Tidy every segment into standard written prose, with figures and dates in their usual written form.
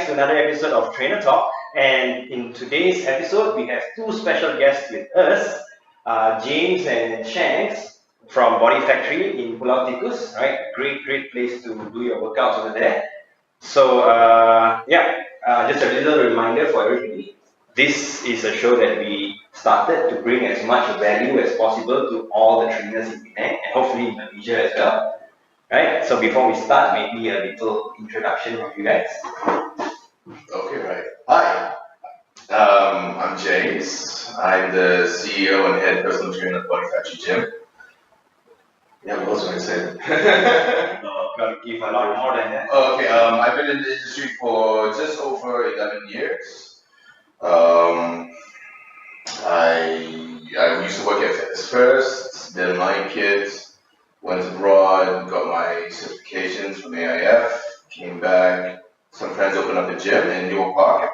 to another episode of Trainer Talk. And in today's episode, we have two special guests with us, James and Shanks from Body Factory in Pulau Tikus. Right, great place to do your workouts over there. So just a little reminder for everybody. This is a show that we started to bring as much value as possible to all the trainers in Penang and hopefully in Malaysia as well. Right, so before we start, maybe a little introduction from you guys. Okay, right. Hi, I'm James. I'm the CEO and head personal trainer at Body Factory Gym. Yeah, what else am I saying? Gotta give a lot more than that. Okay, I've been in the industry for just over 11 years. I used to work at Fitness First, then my kids. Went abroad, got my certifications from AIF, came back. Some friends opened up a gym in Newark Park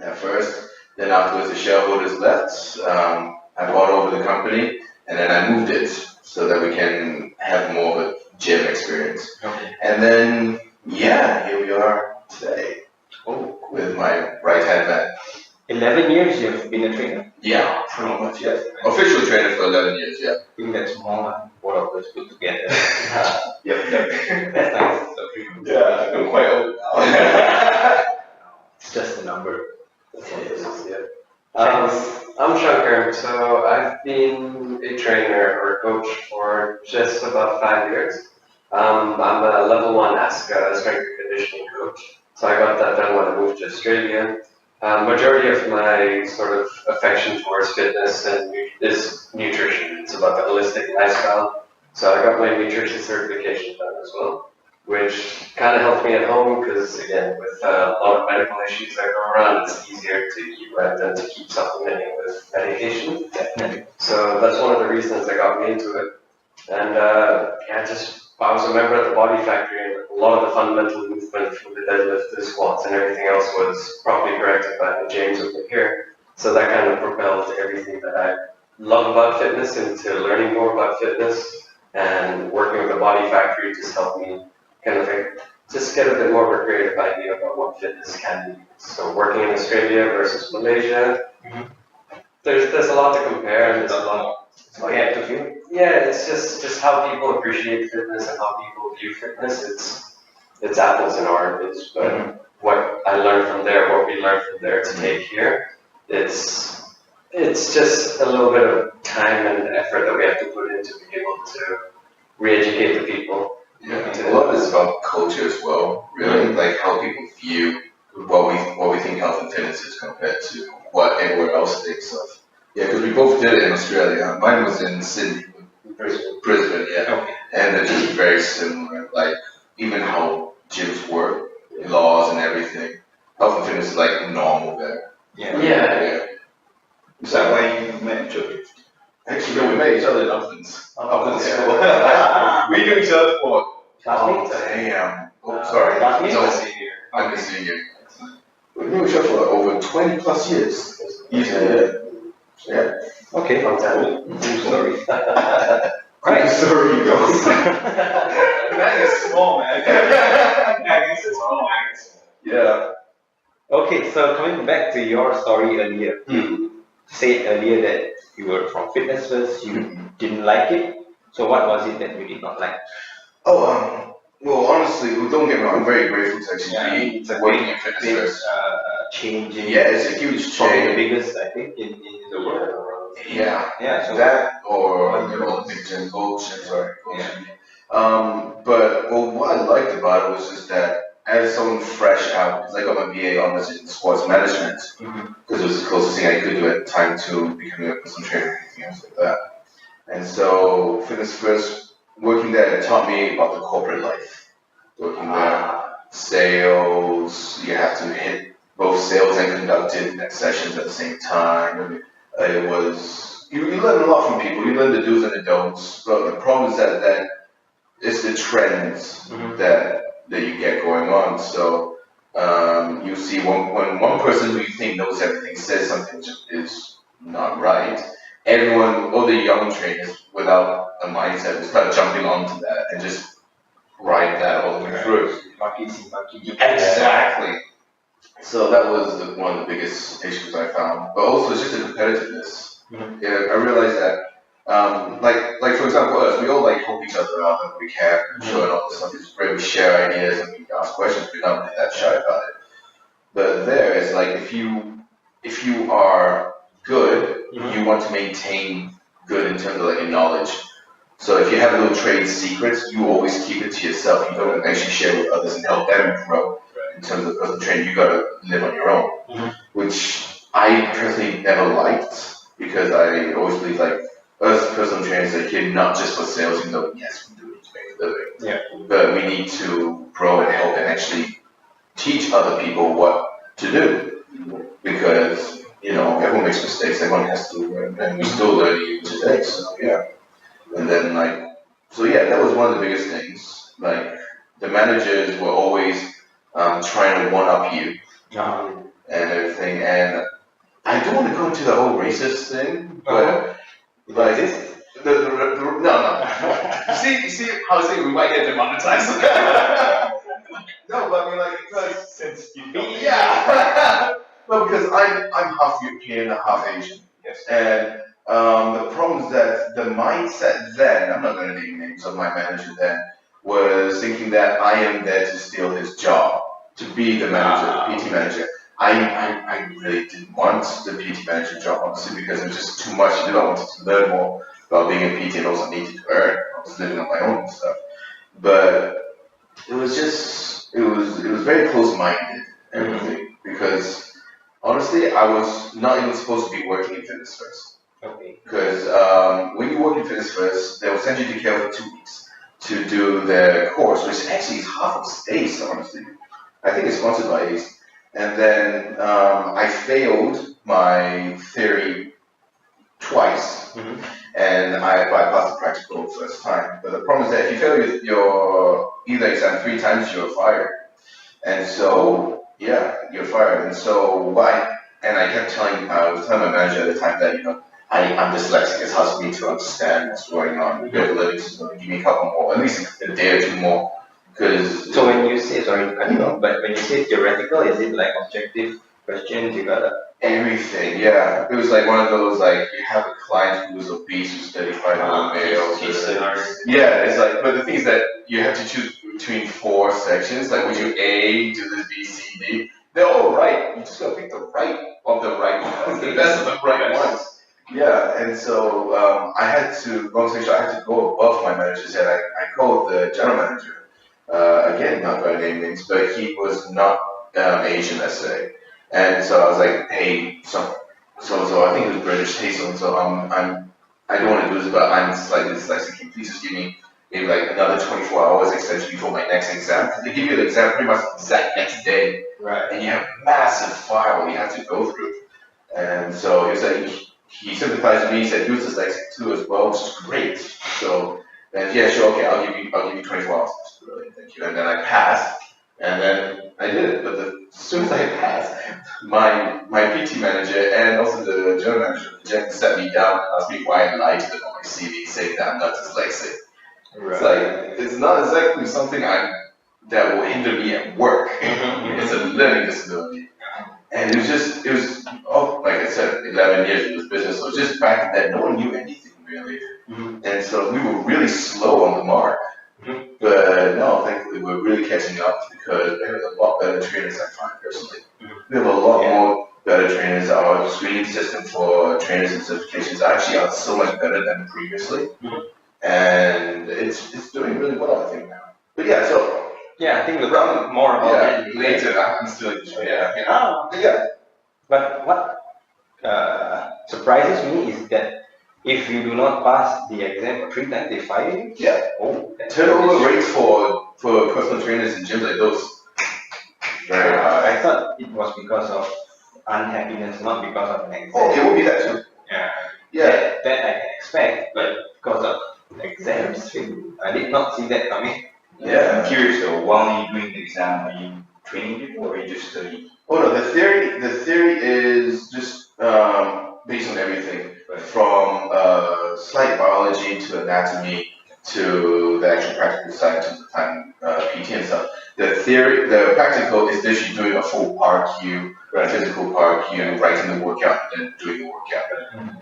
at first. Then afterwards, the shareholders left. I bought over the company, and then I moved it so that we can have more of a gym experience. Okay. And then, here we are today with my right-hand man. 11 years you've been a trainer? Yeah, pretty much, yeah. Official trainer for 11 years, yeah. I think that's more than both of us put together. Yep. That's nice. So, Yeah, I'm quite old now. it's just a number. Yeah. I'm Shankar, so I've been a trainer or coach for just about 5 years. I'm a level 1 ASCA strength and conditioning coach, so I got that done when I moved to Australia. Majority of my sort of affection towards fitness and is nutrition. It's about the holistic lifestyle. So I got my nutrition certification done as well, which kind of helped me at home because, again, with a lot of medical issues that go around, it's easier to eat right than to keep supplementing with medication. So that's one of the reasons that got me into it. And I was a member at the Body Factory, and a lot of the fundamental movement from the deadlift, the squats, and everything else was properly corrected by James over here. So that kind of propelled everything that I love about fitness into learning more about fitness, and working with the Body Factory just helped me kind of just get a bit more of a creative idea about what fitness can be. So working in Australia versus Malaysia, there's a lot to compare, and there's a lot. It's just how people appreciate fitness and how people view fitness. It's apples and oranges, but what I learned from there, what we learned from there to take here, it's just a little bit of time and effort that we have to put in to be able to re-educate the people. Yeah, a lot of this is about culture as well, really, like how people view what we think health and fitness is compared to what everywhere else thinks of. Yeah, because we both did it in Australia. Mine was in Sydney, Brisbane, yeah. Okay. And they're just very similar, like even how gyms work, laws and everything. Health and fitness is like normal there. Yeah. Is that why you met each other? Actually, no, we met each other in Uplands. School. We knew each other for... damn. Sorry? I'm a senior. We knew each other for over 20 plus years. Easily, yeah. Okay. Sorry. Right. Sorry, you guys. That is small, man. It's small, man. Yeah. Okay, so coming back to your story earlier, you said earlier that you were from Fitness First, you didn't like it. So what was it that you did not like? Well, honestly, don't get me wrong, I'm very grateful to actually be working in Fitness First. Changing. Yeah, it's a huge Probably change. the biggest, I think, in the world. Yeah, so that or the Olympic gym, gold gym, sorry. But what I liked about it was just that as someone fresh out, because I got my BA honors in sports management, because it was the closest thing I could do at the time to becoming a personal trainer and anything else like that. And so Fitness First, working there, it taught me about the corporate life. Working there, sales, you have to hit both sales and conducting sessions at the same time. It was, you learn a lot from people, you learn the do's and the don'ts, but the problem is that it's the trends that you get going on. So you see when one person who you think knows everything says something is not right, everyone, all the young trainers without a mindset will start jumping onto that and just ride that all the way through. Exactly. So that was one of the biggest issues I found. But also it's just the competitiveness. Yeah, I realized that, like for example, us, we all like help each other out when we can, show and all this stuff. It's great. We share ideas and we ask questions. We're not really that shy about it. But there is like if you are good, you want to maintain good in terms of like your knowledge. So if you have little trade secrets, you always keep it to yourself. You don't actually share with others and help them grow. In terms of personal training, you gotta live on your own, which I personally never liked because I always believe like us personal trainers are here not just for sales, even though yes, we do need to make a living. Yeah. But we need to grow and help and actually teach other people what to do because everyone makes mistakes, everyone has to learn, and we still learning today. So yeah, and then that was one of the biggest things. Like the managers were always trying to one up you and everything, and I don't want to go into the whole racist thing, but like you see how I say we might get demonetized. No, but I mean like because Since you no, because I'm half European and half Asian. Yes. And the problem is that the mindset then, I'm not going to name names of my manager then, was thinking that I am there to steal his job, to be the manager, PT manager. I really didn't want the PT manager job, honestly, because it was just too much to do. I wanted to learn more about being a PT and also needed to earn. I was living on my own and stuff. But it was just, it was very close-minded, everything, because honestly, I was not even supposed to be working in Fitness First. Okay. Because when you work in Fitness First, they will send you to care for 2 weeks to do their course, which actually is half of ACE, honestly. I think it's sponsored by ACE. And then I failed my theory twice, and I passed the practical the first time. But the problem is that if you fail your either exam 3 times, you're fired. And so, yeah, you're fired. And so I kept I was telling my manager at the time that, I'm dyslexic. It's hard for me to understand what's going on. Give me a couple more, at least a day or 2 more. So when you say, sorry, but when you say theoretical, is it like objective questions you gotta? Everything, yeah. It was like one of those, like, you have a client who's obese, who's 35 male. Yeah, it's like, but the thing is that you have to choose between 4 sections. Like, would you A, do this, B, C, D? They're all right. You just gotta pick the right of the right ones, the best of the right ones. Yeah, and so I had to, long story short, I had to go above my manager's head. I called the general manager. Again, not going to name names, but he was not Asian, let's say. And so I was like, hey, so I think it was British, hey, so I don't want to do this, but I'm slightly dyslexic. Can you please just give me maybe like another 24 hours extension before my next exam? They give you the exam pretty much exact next day. Right. And you have a massive file you have to go through. And so he was like, he sympathized with me, he said he was dyslexic too as well, which is great. So then, yeah, sure, okay, I'll give you 24 hours. Brilliant, thank you. And then I passed, and then I did it. But as soon as I passed, my PT manager and also the general manager of the gym sat me down and asked me why I lied to them on my CV, saying that I'm not dyslexic. Right. It's like, it's not exactly something that will hinder me at work. It's a learning disability. And it was like I said, 11 years in this business, so just back then, no one knew anything really. And so we were really slow on the mark. But no, thankfully we're really catching up because we have a lot better trainers, I find personally. We have a lot more better trainers. Our screening system for trainers and certifications actually are so much better than previously. And it's doing really well, I think now. But yeah, so I think we'll talk more about that later. I'm still But what surprises me is that if you do not pass the exam 3 times, they fire you. Yeah. Oh, turnover rates for personal trainers in gyms like those very high. I thought it was because of unhappiness, not because of an exam. Oh, it would be that too. Yeah. That I can expect, but because of exams, I did not see that coming. Yeah. I'm curious though, while you're doing the exam, are you training people or are you just studying? Oh no, the theory is just based on everything from slight biology to anatomy to the actual practical side in terms of time, PT and stuff. The practical is literally doing a full PRQ, physical PRQ, writing the workout, and then doing the workout.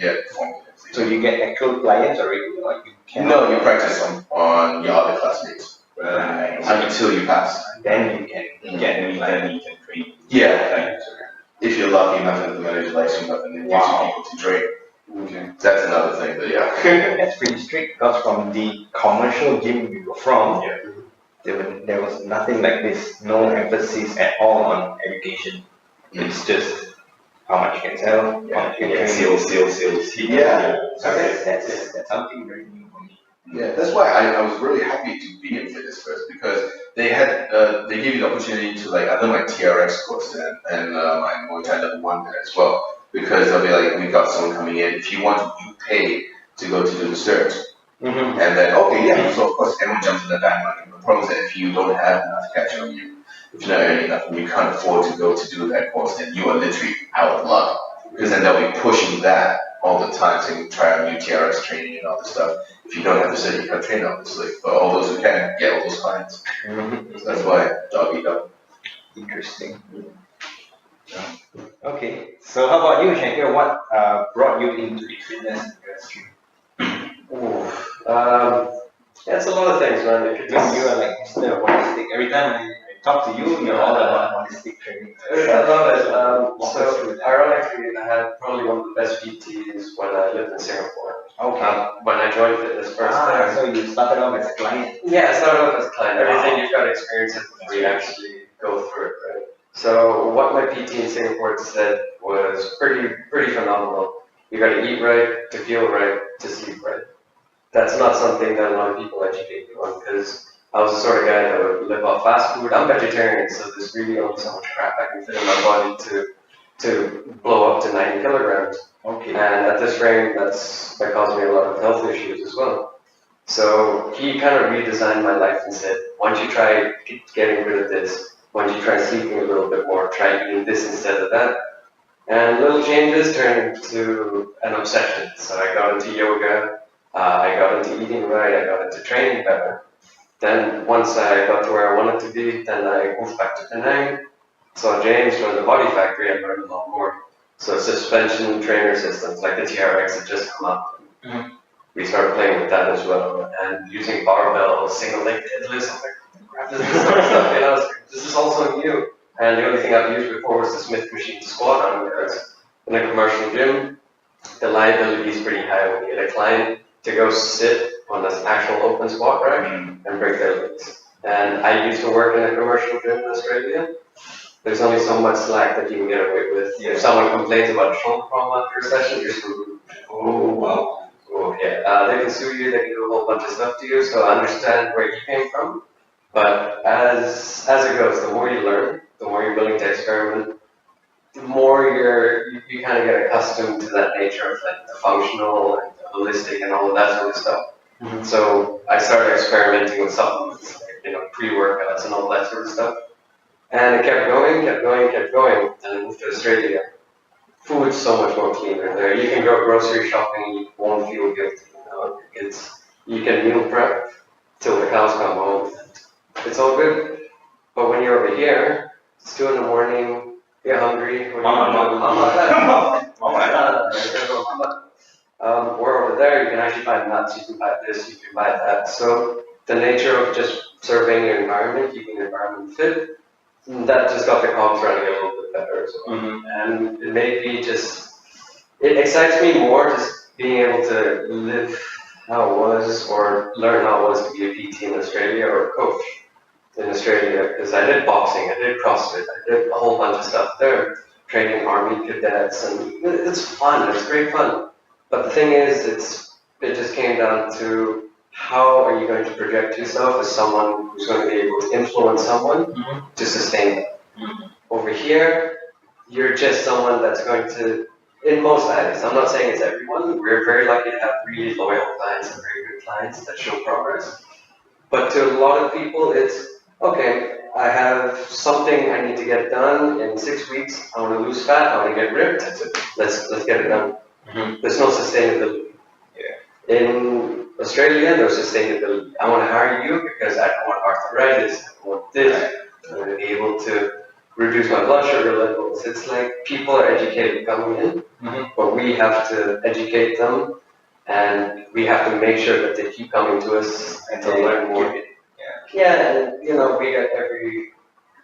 Yeah, performing. So you get actual clients already, like you can. No, you practice on your other classmates until you pass. Then you can get Then you can train. Yeah, if you're lucky enough and the manager likes you enough and then gives you people to train. Okay. That's another thing, but yeah. That's pretty strict because from the commercial gym we were from, there was nothing like this, no emphasis at all on education. It's just how much you can sell, how much you can train. Sales. Yeah. So that's something very new for me. Yeah, that's why I was really happy to be in fitness first because they had they gave you the opportunity to like I done my TRX course and my Muay Thai level 1 there as well because they'll be like we got someone coming in if you want you pay to go to do the cert and then so of course everyone jumps in the bandwagon. The problem is that if you don't have enough cash on you, if you're not earning enough and you can't afford to go to do that course, then you are literally out of luck because then they'll be pushing that all the time to try out new TRX training and all this stuff. If you don't have the cert, you can't train obviously. But all those who can get all those clients. So that's why dog eat dog. Interesting. Okay, so how about you, Shankar? What brought you into the fitness industry? It's a lot of things, man. You are like Mr. Holistic. Every time I talk to you, you're all about holistic training. I love it. So ironically, I had probably one of the best PTs when I lived in Singapore. Okay. When I joined fitness first there. So you started off as a client. Yeah, I started off as a client. Everything you've got to experience it before you actually go through it, right? So what my PT in Singapore said was pretty phenomenal. You got to eat right, to feel right, to sleep right. That's not something that a lot of people educate you on because I was the sort of guy that would live off fast food. I'm vegetarian, so there's really only so much crap I can fit in my body to blow up to 90 kilograms. Okay. And at this frame, that caused me a lot of health issues as well. So he kind of redesigned my life and said, why don't you try getting rid of this? Why don't you try sleeping a little bit more? Try eating this instead of that. And little changes turned into an obsession. So I got into yoga. I got into eating right, I got into training better. Then once I got to where I wanted to be, then I moved back to Penang. Saw James from the Body Factory and learned a lot more. So suspension trainer systems like the TRX had just come up. We started playing with that as well. And using barbell, single leg deadlifts, I'm like, crap, this is sort of stuff, you know, this is also new. And the only thing I've used before was the Smith machine to squat on because in a commercial gym, the liability is pretty high when you get a client to go sit on this actual open squat rack and break their legs. And I used to work in a commercial gym in Australia. There's only so much slack that you can get away with. If someone complains about a shoulder problem after a session, you're screwed. Oh, wow. Okay. They can sue you, they can do a whole bunch of stuff to you, so I understand where you came from. But as it goes, the more you learn, the more you're willing to experiment, the more you kind of get accustomed to that nature of like the functional and the holistic and all of that sort of stuff. So I started experimenting with supplements, like, pre-workouts and all that sort of stuff. And it kept going, and I moved to Australia. Food's so much more cleaner there. You can go grocery shopping, you won't feel guilty. You can meal prep till the cows come home. It's all good. But when you're over here, it's 2 in.the, you're hungry. Or over there, you can actually buy nuts, you can buy this, you can buy that. So the nature of just surveying your environment, keeping your environment fit, that just got the cogs running a little bit better as well. And it made me it excites me more just being able to live how it was or learn how it was to be a PT in Australia or a coach in Australia, because I did boxing, I did CrossFit, I did a whole bunch of stuff there, training army cadets, and it's fun, it's great fun. But the thing is, it just came down to how are you going to project yourself as someone who's going to be able to influence someone to sustain that. Over here, you're just someone that's going to, in most eyes, I'm not saying it's everyone, we're very lucky to have really loyal clients and very good clients that show progress. But to a lot of people, it's, okay, I have something I need to get done in 6 weeks. I want to lose fat. I want to get ripped. Let's get it done. There's no sustainability. In Australia, there's sustainability. I want to hire you because I don't want arthritis, I want this, I want to be able to reduce my blood sugar levels. It's like people are educated coming in, but we have to educate them and we have to make sure that they keep coming to us And to they learn more. Yeah, and we got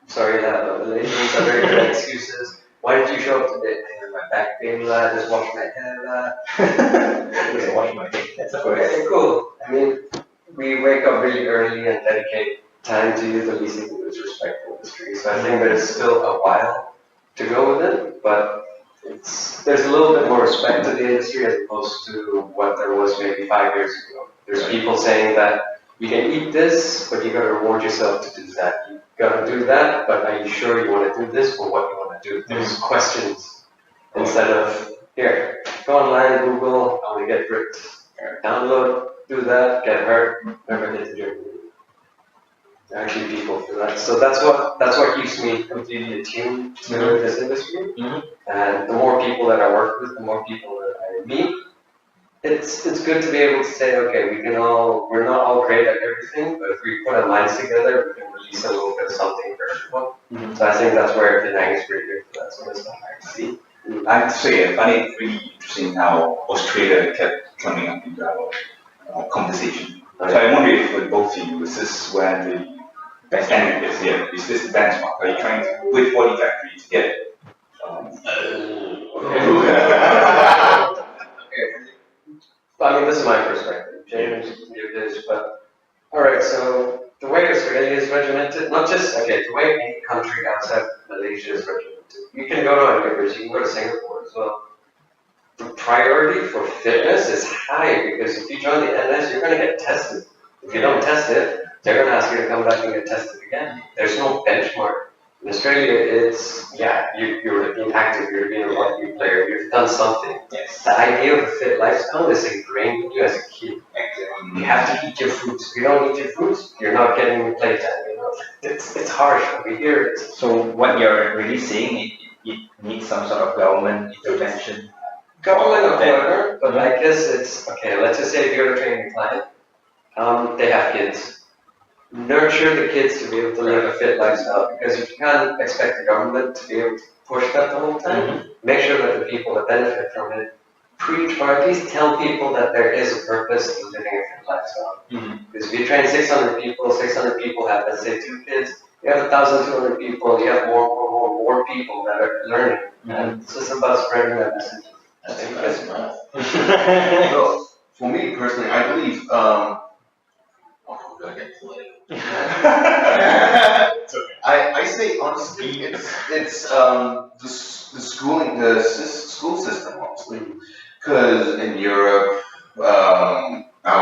sorry, Malaysians are very good excuses. Why did you show up today? My back pain, lad. Just wash my hair, lad. Just wash my hair. That's Okay, cool. I mean, we wake up really early and dedicate time to you. The least thing to do is respectful industry. So I think there's still a while to go with it, but there's a little bit more respect to the industry as opposed to what there was maybe 5 years ago. There's people saying that you can eat this, but you got to reward yourself to do that. You got to do that, but are you sure you want to do this for what you want to do? There's questions instead of here. Go online, Google, I want to get ripped. Download, do that, get hurt, never hit the gym. There are actually people for that. So that's what keeps me completely attuned to this industry. And the more people that I work with, the more people that I meet, it's good to be able to say, okay, we're not all great at everything, but if we put our minds together, we can release a little bit of something for everyone. So I think that's where Penang is pretty good for that sort of stuff. I see. I have to say, I find it really interesting how Australia kept coming up in our conversation. So I wonder if for both of you, is this where the standard is? Yeah, is this the benchmark? Are you trying to, with Body Factory, to get? I mean, this is my perspective. James can give his, but alright, so the way Australia is regimented, not just, the way any country outside Malaysia is regimented. You can go to our neighbors, you can go to Singapore as well. The priority for fitness is high because if you join the NS, you're going to get tested. If you don't test it, they're going to ask you to come back and get tested again. There's no benchmark. In Australia, it's, you're being active, you're being a rugby player, you've done something. Yes. The idea of a fit lifestyle is ingrained in you as a kid. You have to eat your fruits. If you don't eat your fruits, you're not getting playtime. It's harsh over here. So what you're really saying, it needs some sort of government intervention. Government or whatever, but I guess it's, let's just say if you're a training client, they have kids. Nurture the kids to be able to live a fit lifestyle, because if you can't expect the government to be able to push that the whole time, make sure that the people that benefit from it preach, or at least tell people that there is a purpose to living a fit lifestyle. Because if you train 600 people have, let's say, 2 kids, you have 1,200 people, you have more people that are learning. And it's just about spreading that message. That's So, for me personally, I believe, we're gonna get political. I say honestly, it's the schooling, the school system honestly, because in Europe, I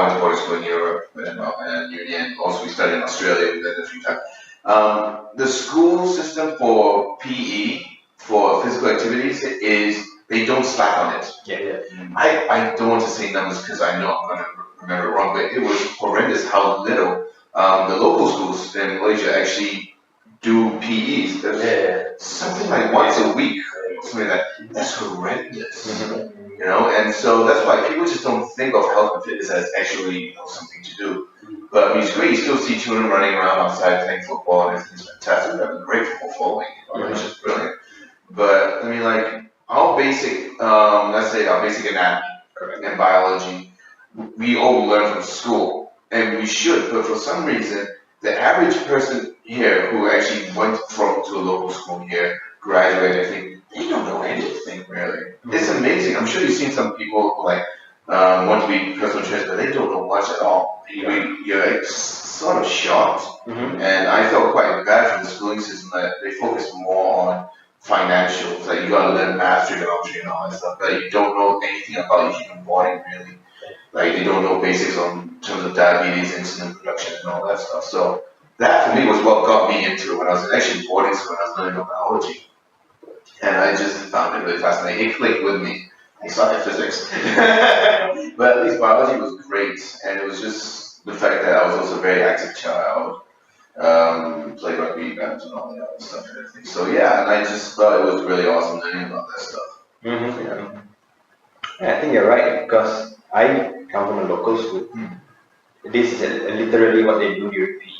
went to boarding school in Europe, and also we studied in Australia a few times. The school system for PE, for physical activities, is they don't slack on it. I don't want to say numbers because I know I'm gonna remember it wrong, but it was horrendous how little the local schools in Malaysia actually do PEs. Something like once a week, something like that. That's horrendous. And so that's why people just don't think of health and fitness as actually something to do. But I mean, it's great. You still see children running around outside playing football, and it's fantastic. We have a great football following. It's just brilliant. But I mean, like our basic, let's say our basic anatomy and biology, we all learn from school, and we should. But for some reason, the average person here who actually went to a local school here, graduated, I think they don't know anything really. It's amazing. I'm sure you've seen some people who want to be personal trainers, but they don't know much at all. You're sort of shocked, and I felt quite bad for the schooling system that they focus more on financials, like you gotta learn math, trigonometry, and all that stuff, but you don't know anything about your human body really. Like they don't know basics on terms of diabetes, insulin production, and all that stuff. So that for me was what got me into it when I was actually in boarding school and I was learning about biology. And I just found it really fascinating. It clicked with me. I suck at physics. But at least biology was great, and it was just the fact that I was also a very active child. Play rugby, badminton, and all the other stuff and everything. So yeah, and I just thought it was really awesome learning about that stuff. Yeah, I think you're right, because I come from a local school. This is literally what they do during PE.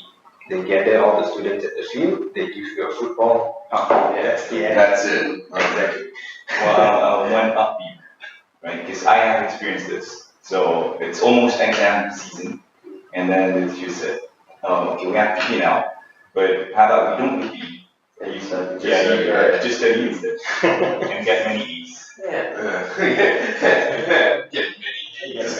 They gather all the students at the field, they give you a football. That's the end. That's it. Exactly. Well, one upbeat, right? Because I have experienced this. So it's almost exam season, and then the teacher said, okay, we have to PE now, but how about we don't do PE? Just study instead and get many A's. Get many A's.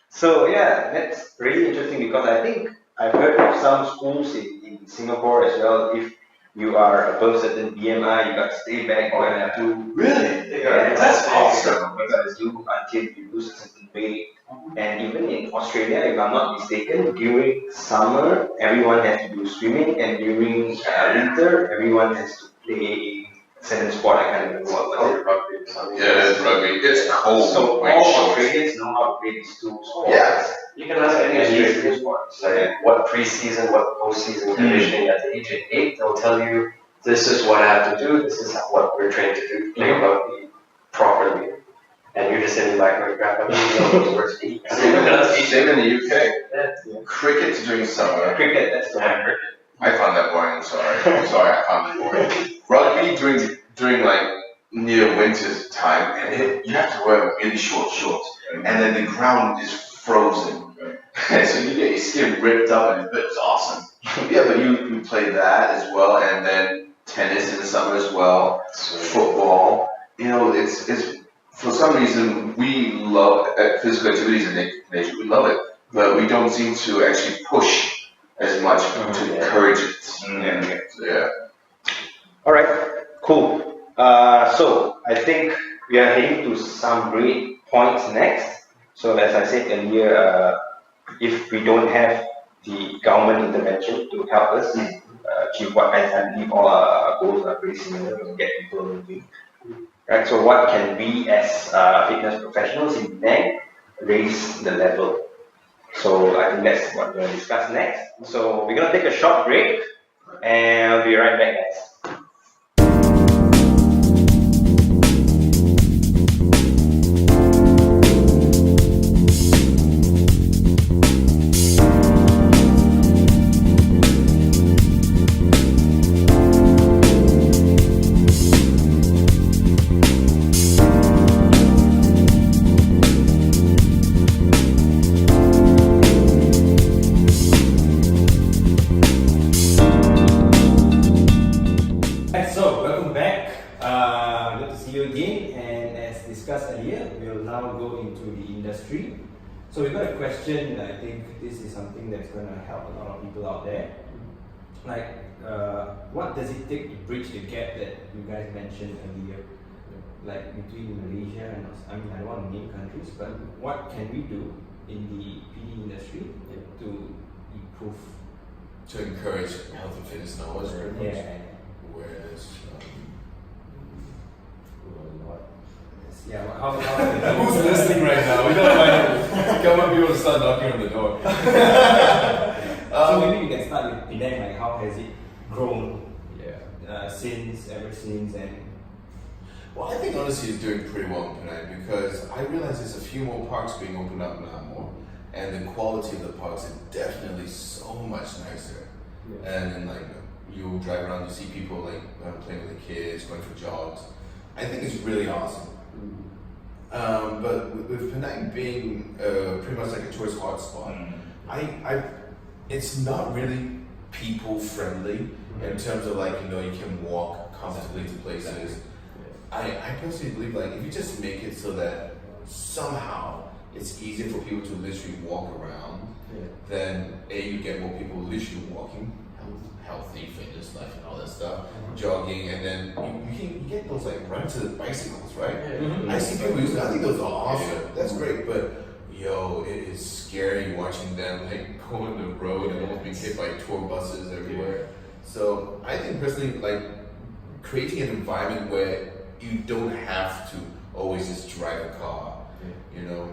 So yeah, that's really interesting because I think I've heard of some schools in Singapore as well. If you are above certain BMI, you got to stay back or you have to. Really? Yeah, That's awesome. You got to do until you lose a certain weight. And even in Australia, if I'm not mistaken, during summer everyone has to do swimming, and during winter everyone has to play certain sport. I can't remember what was it. Rugby. Yeah, it's rugby. It's cold. So White all shorts. Australians know how to play these two sports. Yeah. You can ask any Australian sports, like what pre-season, what post-season conditioning at the age of 8, they'll tell you this is what I have to do, this is what we're trained to do, play rugby properly. And you're just sitting back going, crap, I don't know those words. Same in the UK. Yeah. Cricket during summer. Cricket, that's the one. Cricket. I found that boring. I'm sorry. I found it boring. Rugby during like near winter's time, and you have to wear really short shorts, and then the ground is frozen. So you get your skin ripped up, and it's awesome. Yeah, but you play that as well, and then tennis in the summer as well, football. You know, it's for some reason we love physical activities in nature. We love it, but we don't seem to actually push as much to encourage it. Yeah. All right, cool. So I think we are heading to some great points next. So as I said earlier, if we don't have the government intervention to help us achieve what I believe all our goals are very similar to get people moving. Right. So what can we as fitness professionals in Penang raise the level? So I think that's what we're going to discuss next. So we're going to take a short break, and I'll be right back, guys. So welcome back. Good to see you again. And as discussed earlier, we'll now go into the industry. So we've got a question. I think this is something that's going to help a lot of people out there. Like, what does it take to bridge the gap that you guys mentioned earlier? Like between Malaysia and I don't want to name countries, but what can we do in the PD industry to improve? To encourage health and fitness knowledge, very much. Yeah. Whereas, Yeah. How who's listening right now? We don't mind. Come on, people to start knocking on the door. So maybe we can start with Penang. Like, how has it grown? Yeah. Ever since, and Well, I think honestly it's doing pretty well in Penang because I realize there's a few more parks being opened up now more, and the quality of the parks is definitely so much nicer. Yeah. And then like you drive around, you see people like playing with the kids, going for jogs. I think it's really awesome. But with Penang being pretty much like a tourist hotspot, it's not really people friendly in terms of like you can walk comfortably to places. I personally believe like if you just make it so that somehow it's easier for people to literally walk around, then you get more people literally walking, healthy fitness life and all that stuff, jogging, and then you get those like rented bicycles, right? I see people use that. I think those are awesome. That's great, but it is scary watching them like go on the road and almost being hit by tour buses everywhere. So I think personally, like creating an environment where you don't have to always just drive a car.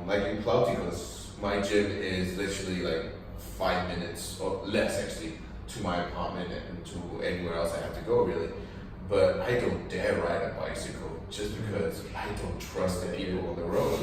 Like in Plauticos, my gym is literally like 5 minutes or less actually to my apartment and to anywhere else I have to go really. But I don't dare ride a bicycle just because I don't trust the people on the road.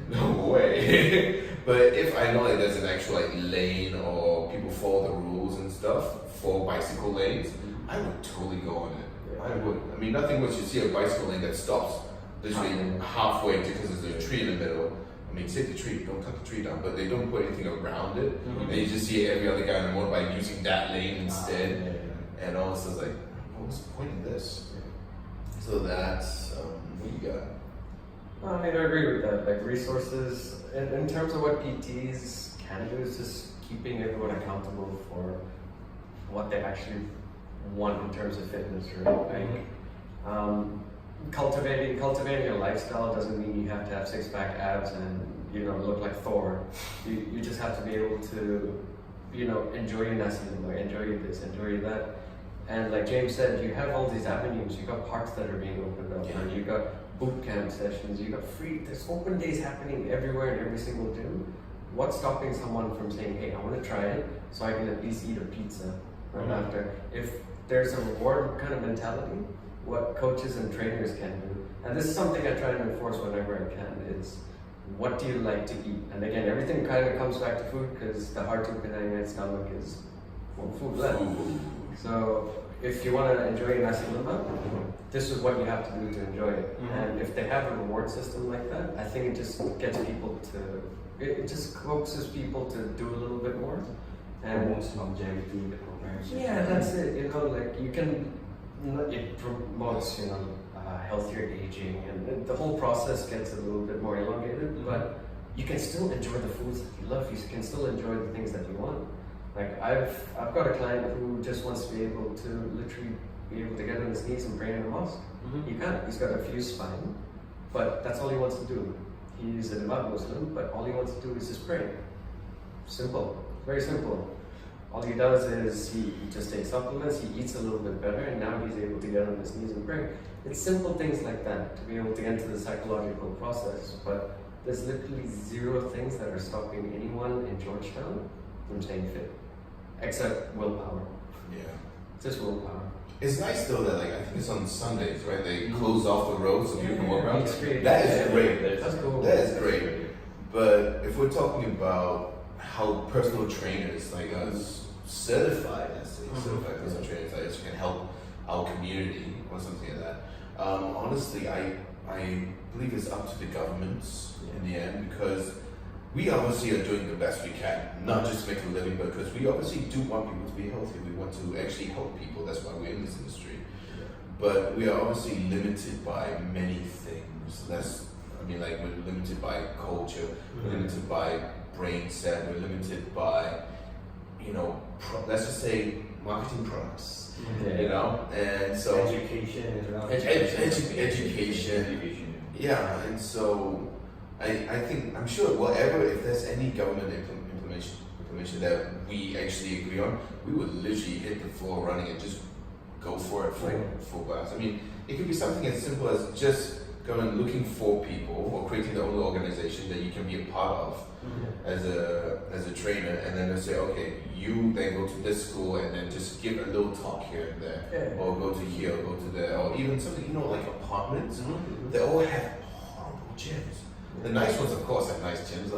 no way. But if I know like there's an actual like lane or people follow the rules and stuff for bicycle lanes, I would totally go on it. I would. I mean, nothing much. You see a bicycle lane that stops literally halfway because there's a tree in the middle. I mean, save the tree, don't cut the tree down, but they don't put anything around it. And you just see every other guy on the motorbike using that lane instead. And all this is like, what's the point of this? So that's what you got. I mean, I agree with that. Like resources, in terms of what PTs can do, is just keeping everyone accountable for what they actually want in terms of fitness, right? Like, cultivating a lifestyle doesn't mean you have to have six-pack abs and look like Thor. You just have to be able to enjoy your nasi lemak, enjoy this, enjoy that. And like James said, you have all these avenues. You got parks that are being opened up, and you got boot camp sessions. You got there's open days happening everywhere in every single gym. What's stopping someone from saying, "Hey, I want to try it, so I can at least eat a pizza right after"? If there's a reward kind of mentality, what coaches and trainers can do, and this is something I try to enforce whenever I can, is what do you like to eat? And again, everything kind of comes back to food, because the heart of Penang stomach is food led. So if you want to enjoy your nasi lemak, this is what you have to do to enjoy it. And if they have a reward system like that, I think it just gets people to, it just coaxes people to do a little bit more. And longevity, the programs. yeah, that's it. Like you can, it promotes healthier aging, and the whole process gets a little bit more elongated. But you can still enjoy the foods that you love. You can still enjoy the things that you want. Like I've got a client who just wants to be able to literally be able to get on his knees and pray in a mosque. He can't. He's got a fused spine, but that's all he wants to do. He's a devout Muslim, but all he wants to do is just pray. Simple, very simple. All he does is he just takes supplements, he eats a little bit better, and now he's able to get on his knees and pray. It's simple things like that to be able to get into the psychological process, but there's literally zero things that are stopping anyone in Georgetown from staying fit, except willpower. Yeah. Just willpower. It's nice though that like I think it's on Sundays, right? They close off the road so people can walk around. Great. That is great. That's cool. That is great. But if we're talking about how personal trainers like us, certified, let's say, certified personal trainers like us can help our community or something like that. Honestly, I believe it's up to the governments in the end, because we obviously are doing the best we can, not just to make a living, but because we obviously do want people to be healthy. We want to actually help people. That's why we're in this industry. But we are obviously limited by many things. We're limited by culture. We're limited by brain set. We're limited by, let's just say marketing products. And so Education as well. Education. Yeah, and so I'm sure whatever, if there's any government implementation that we actually agree on, we would literally hit the floor running and just go for it full blast. I mean, it could be something as simple as just going and looking for people or creating their own organization that you can be a part of as a trainer, and then they say, okay, you then go to this school and then just give a little talk here and there, or go to here, or go to there, or even something, like apartments. They all have horrible gyms. The nice ones, of course, have nice gyms,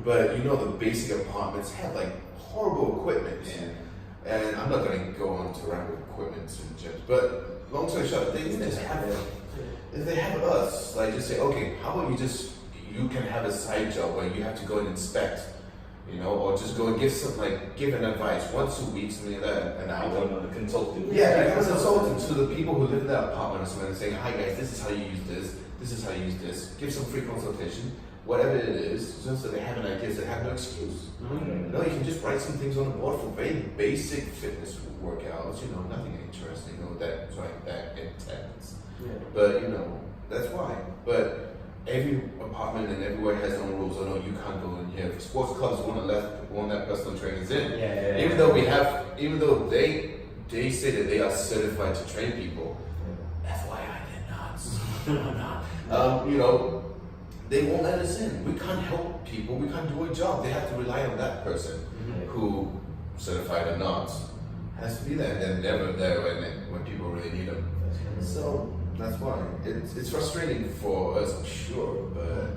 but the basic apartments have like horrible equipment. And I'm not going to go on to run with equipment and gyms, but long story short, they just have it. If they have us, like just say, okay, how about you can have a side job where you have to go and inspect, or just go and give an advice once a week, something like that, an hour. The consultant. Yeah, become a consultant to the people who live in that apartment or something, and saying, hi guys, this is how you use this is how you use this. Give some free consultation, whatever it is, just so they have an idea, so they have no excuse. No, you can just write some things on the board for very basic fitness workouts, nothing interesting, that intense. But that's why. But every apartment and everywhere has their own rules. So no, you can't go in here. Sports clubs want that personal trainers in. Even though they say that they are certified to train people. FYI, they're not. I'm not. They won't let us in. We can't help people. We can't do a job. They have to rely on that person who, certified or not, has to be there. And they're never there when people really need them. So that's why it's frustrating for us, I'm sure, but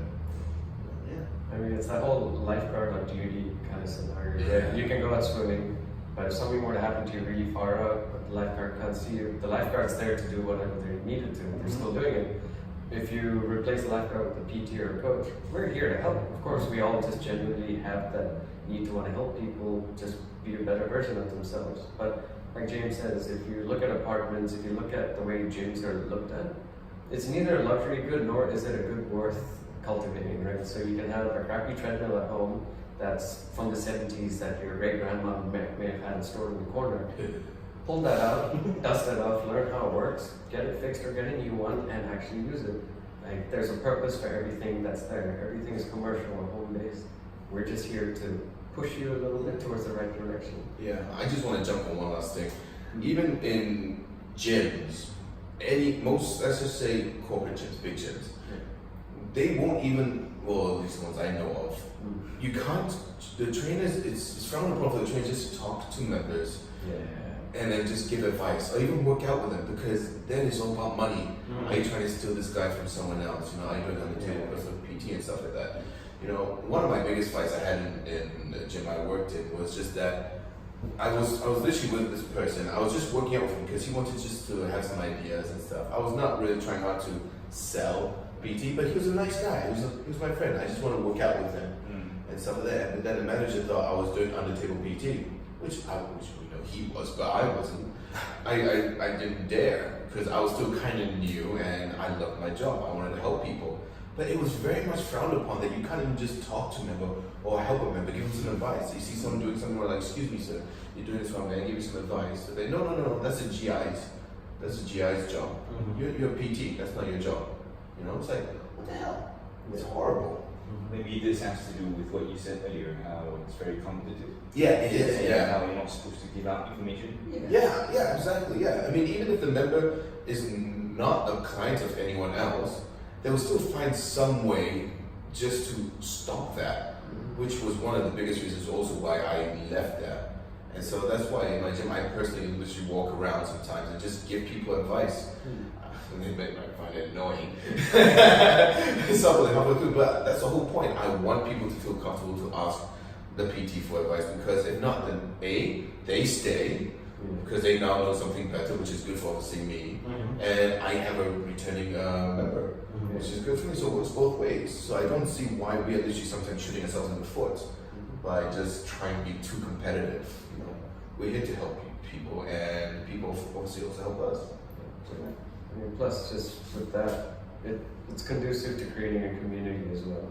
I mean, it's that whole lifeguard on duty kind of scenario. Yeah. Right? You can go out swimming, but if something were to happen to you really far out, but the lifeguard can't see you, the lifeguard's there to do whatever they're needed to. They're still doing it. If you replace the lifeguard with a PT or a coach, we're here to help. Of course, we all just genuinely have that need to want to help people just be a better version of themselves. But like James says, if you look at apartments, if you look at the way gyms are looked at, it's neither a luxury good nor is it a good worth cultivating, right? So you can have a crappy treadmill at home that's from the 70s that your great grandma may have had stored in the corner. Pull that out, dust it off, learn how it works, get it fixed or get a new one and actually use it. Like there's a purpose for everything that's there. Everything is commercial or home based. We're just here to push you a little bit towards the right direction. Yeah, I just want to jump on one last thing. Even in gyms, let's just say corporate gyms, big gyms, they won't even, well, at least the ones I know of, you can't, the trainers, it's frowned upon for the trainers just to talk to members. And then just give advice or even work out with them, because then it's all about money. Are you trying to steal this guy from someone else? Are you doing on the table because of PT and stuff like that? One of my biggest fights I had in the gym I worked in was just that I was literally with this person. I was just working out with him because he wanted just to have some ideas and stuff. I was not really trying hard to sell PT, but he was a nice guy. He was my friend. I just wanted to work out with him and stuff like that. But then the manager thought I was doing under table PT, which he was, but I wasn't. I didn't dare because I was still kind of new and I loved my job. I wanted to help people. But it was very much frowned upon that you can't even just talk to a member or help a member, give them some advice. You see someone doing something where like, excuse me sir, you're doing this wrong, man, give me some advice. So they, no, that's the GI's. That's the GI's job. You're a PT, that's not your job. It's like, what the hell? It's horrible. Maybe this has to do with what you said earlier, how it's very competitive. Yeah, it is. And how you're not supposed to give out information. Yeah, exactly. Yeah, I mean, even if the member is not a client of anyone else, they will still find some way just to stop that, which was one of the biggest reasons also why I left that. And so that's why in my gym, I personally literally walk around sometimes and just give people advice. And they might find it annoying. But that's the whole point. I want people to feel comfortable to ask the PT for advice, because if not, then they stay because they now know something better, which is good for obviously me, and I have a returning member, which is good for me. So it works both ways. So I don't see why we are literally sometimes shooting ourselves in the foot by just trying to be too competitive. We're here to help people, and people obviously also help us. I mean, plus, just with that, it's conducive to creating a community as well.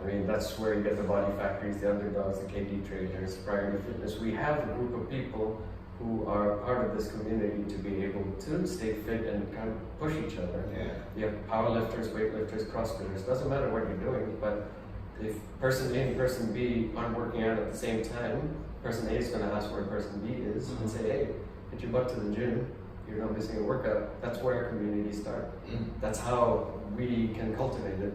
I mean, that's where you get the body factories, the underdogs, the KD trainers, priority fitness. We have a group of people who are part of this community to be able to stay fit and kind of push each other. You have powerlifters, weightlifters, crossfitters. Doesn't matter what you're doing, but if person A and person B aren't working out at the same time, person A is going to ask where person B is and say, hey, get your butt to the gym. You're not missing a workout. That's where communities start. That's how we can cultivate it.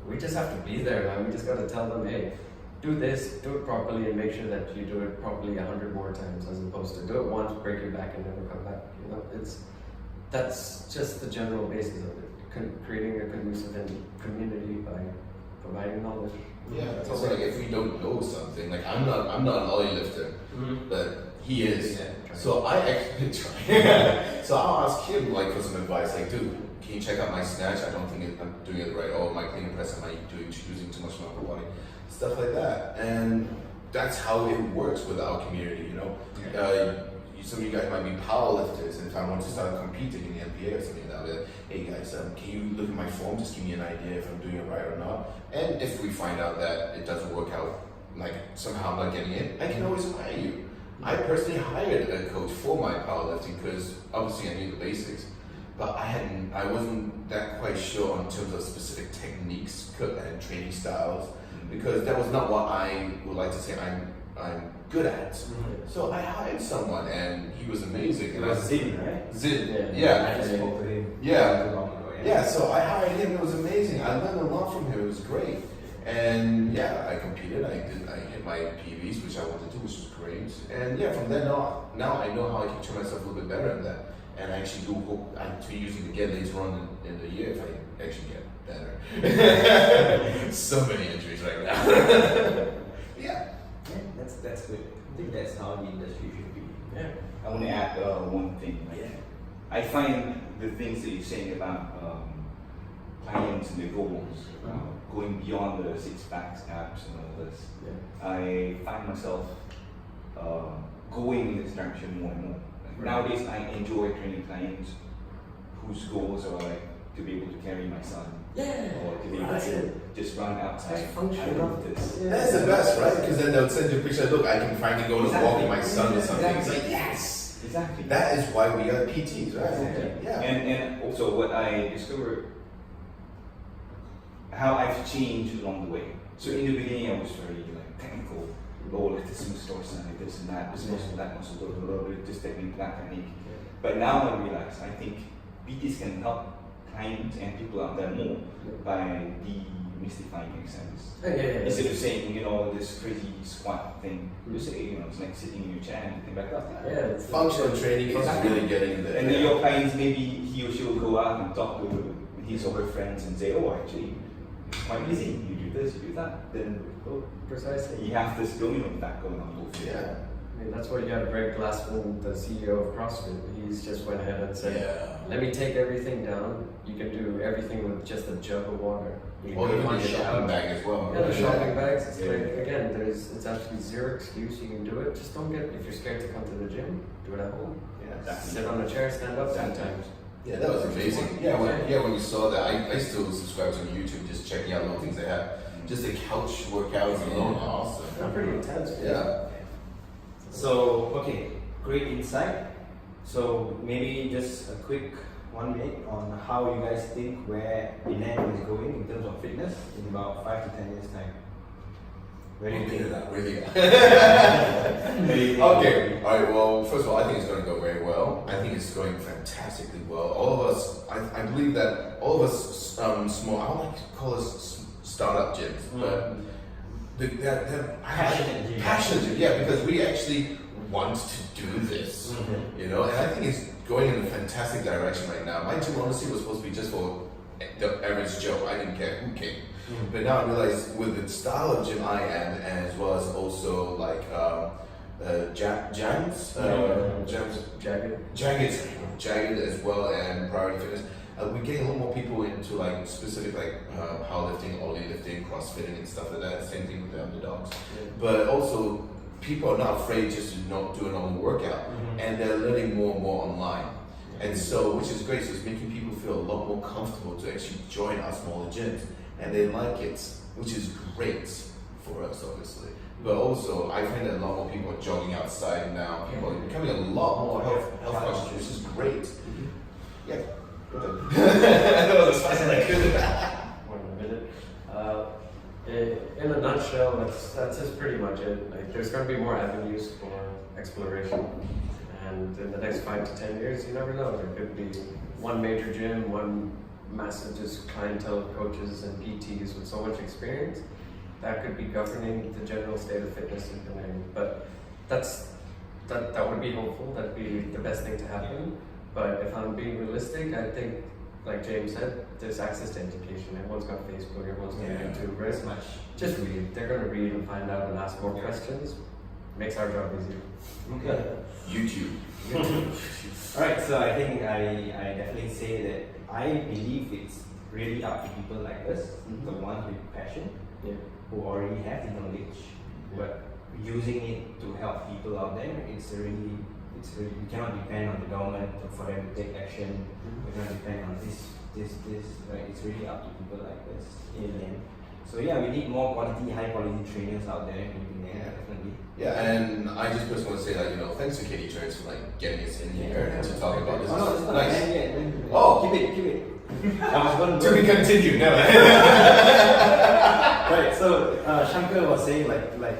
We just have to be there, man. We just got to tell them, hey, do this, do it properly, and make sure that you do it properly 100 more times, as opposed to do it once, break your back, and never come back. That's just the general basis of it. Creating a conducive community by providing knowledge. Yeah, it's like if we don't know something, like I'm not an ollie lifter, but he is. So I actually try. So I'll ask him for some advice, like, dude, can you check out my snatch? I don't think I'm doing it right. Or my clean and press, am I using too much of my upper body? Stuff like that. And that's how it works with our community, some of you guys might be powerlifters, and if I want to start competing in the NBA or something, I'll be like, hey guys, can you look at my form, just give me an idea if I'm doing it right or not. And if we find out that it doesn't work out, like somehow I'm not getting it, I can always hire you. I personally hired a coach for my powerlifting because obviously I knew the basics, but I wasn't that quite sure in terms of specific techniques and training styles, because that was not what I would like to say I'm good at. So I hired someone and he was amazing. It was Zin, right? Zin, I spoke to him yeah. too long ago. Yeah, so I hired him. It was amazing. I learned a lot from him. It was great. And yeah, I competed. I hit my PVs, which I wanted to, which was great. And yeah, from then on, now I know how I can train myself a little bit better in that. And I actually do hope to be using it again later on in the year if I actually get better. So many injuries right now. Yeah. Yeah, that's good. I think that's how the industry should be. Yeah. I want to add one thing. Yeah. I find the things that you're saying about clients and their goals, going beyond the six packs, abs, and all this. Yeah. I find myself going in this direction more and more. Like nowadays, I enjoy training clients whose goals are like to be able to carry my son, Yeah. or to be able to just run outside. That's functional. I love this. Yeah. That's the best, right? Because then they'll send you a picture, look, I can finally go to walk with my son or something. It's Exactly. like, yes! Exactly. That is why we are PTs, right? Exactly. Yeah. And also what I discovered, how I've changed along the way. So in the beginning I was very like technical, like this muscle side, this and that, this muscle, that muscle, blah, blah, blah, this technique, that technique. But now I realize I think PTs can help clients and people out there more by demystifying exercises. Yeah. Instead of saying, this crazy squat thing, you say, it's like sitting in your chair and lifting back up. Yeah. It's Functional training is really getting there. And then your clients, maybe he or she will go out and talk to his or her friends and say, oh, actually, it's quite easy. You do this, you do that. Then precisely. you have this domino effect going on. Yeah. I mean, that's what you had Greg Glassman, the CEO of CrossFit. He's just went ahead and said, let me take everything down. You can do everything with just a jug of water. You can Or do even one the shopping shower. bag as well. Yeah, the shopping bags. It's Yeah. like, again, it's actually zero excuse. You can do it. Just don't if you're scared to come to the gym, do it at home. Yeah, Sit on a chair, stand up 10 times. Yeah, that was amazing. Yeah, when you saw that, I still subscribe to YouTube, just checking out little things they have. Just the couch workouts alone are awesome. They're pretty intense. Yeah. So, okay, great insight. So maybe just a quick 1 minute on how you guys think where Penang is going in terms of fitness in about 5 to 10 years time. Where do you think that? Really? Really? Okay. All right. Well, first of all, I think it's going to go very well. I think it's going fantastically well. All of us, I believe that all of us, small, I don't like to call us startup gyms, but passionate gym, yeah, because we actually want to do this, and I think it's going in a fantastic direction right now. My gym honestly was supposed to be just for the average Joe. I didn't care who came. But now I realize with the style of gym I am, and as well as also like Jagged as well, and Priority Fitness, we're getting a lot more people into like specific like powerlifting, lifting, crossfitting, and stuff like that. Same thing with the underdogs. But also, people are not afraid just to not do a normal workout, and they're learning more and more online. And so, which is great, so it's making people feel a lot more comfortable to actually join our smaller gyms. And they like it, which is great for us, obviously. But also, I find that a lot more people are jogging outside now. People are becoming a lot more health conscious, which is great. Yeah. That was as fast as I could. 1 minute. In a nutshell, that's just pretty much it. Like, there's going to be more avenues for exploration, and in the next 5 to 10 years, you never know. There could be one major gym, one massive just clientele of coaches and PTs with so much experience that could be governing the general state of fitness in Penang. But that would be hopeful. That'd be the best thing to happen. But if I'm being realistic, I think, like James said, there's access to education. Everyone's got Facebook, everyone's got YouTube, right? Much. Just read. They're going to read and find out and ask more questions. Makes our job easier. Okay. YouTube. Alright, so I think I definitely say that I believe it's really up to people like us, the ones with passion, who already have the knowledge, but using it to help people out there, it's really, we cannot depend on the government for them to take action. We cannot depend on this, right? It's really up to people like us in the end. So yeah, we need more quality, high quality trainers out there in there, definitely. Yeah, and I just want to say that, thanks to Katie Trends for like getting us in here and to talk about this. Oh no, it's not Nice. end yet. Oh. Keep it. I was going To be continued. No. Right, so Shankar was saying like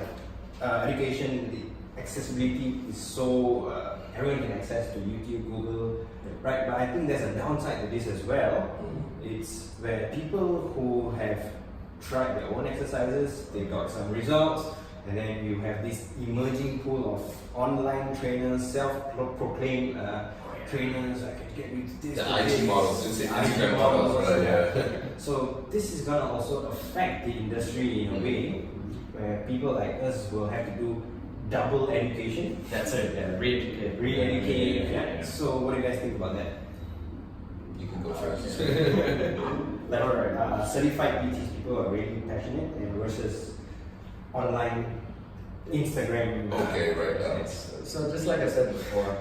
education, the accessibility is so everyone can access to YouTube, Google, right? But I think there's a downside to this as well. It's where people who have tried their own exercises, they got some results, and then you have this emerging pool of online trainers, self-proclaimed trainers, I can get you to this. The to IT this, models, it's the IT Instagram models, right? Yeah. So this is gonna also affect the industry in a way where people like us will have to do double education. That's it, yeah, re-educate. Re-educate. Yeah. So what do you guys think about that? You can go first. Like certified PTs, people are really passionate, and versus online Instagram. Okay, right. So just like I said before,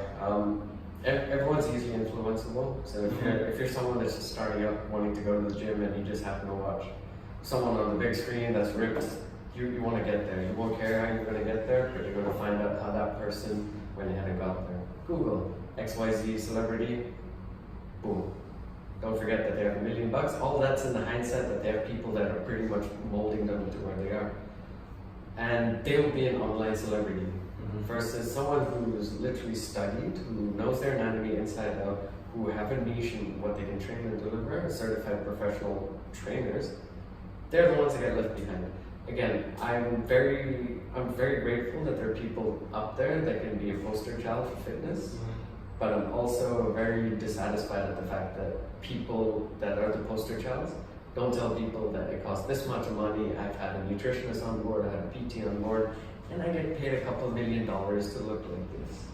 everyone's easily influenceable. So if you're someone that's just starting up, wanting to go to the gym, and you just happen to watch someone on the big screen that's ripped, you want to get there. You won't care how you're going to get there, but you're going to find out how that person went ahead and got there. Google XYZ celebrity, boom. Don't forget that they have $1 million. All that's in the hindsight that they have people that are pretty much molding them to where they are. And they'll be an online celebrity versus someone who's literally studied, who knows their anatomy inside out, who have a niche in what they can train and deliver, certified professional trainers. They're the ones that get left behind. Again, I'm very grateful that there are people up there that can be a poster child for fitness, but I'm also very dissatisfied at the fact that people that are the poster childs don't tell people that it costs this much money. I've had a nutritionist on board, I had a PT on board, and I get paid a couple $1 million to look like this.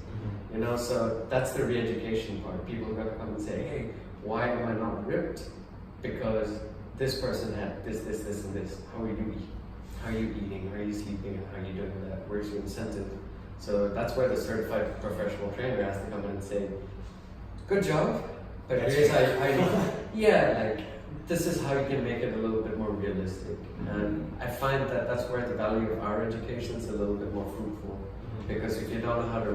You know, so that's the re-education part. People are gonna come and say, hey, why am I not ripped? Because this person had this, and this. How are you eat? How are you eating? How are you sleeping? How are you doing that? Where's your incentive? So that's where the certified professional trainer has to come in and say, good job, but here's how you, this is how you can make it a little bit more realistic. And I find that that's where the value of our education is a little bit more fruitful. Because if you don't know how to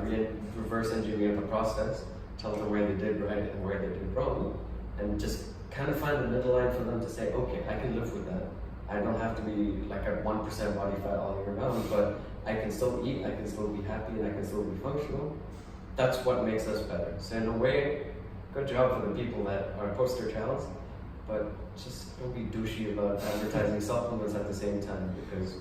reverse engineer the process, tell them where they did right and where they did wrong, and just kind of find the middle line for them to say, okay, I can live with that. I don't have to be like at 1% body fat all year round, but I can still eat, I can still be happy, and I can still be functional. That's what makes us better. So in a way, good job for the people that are poster childs, but just don't be douchey about advertising supplements at the same time, because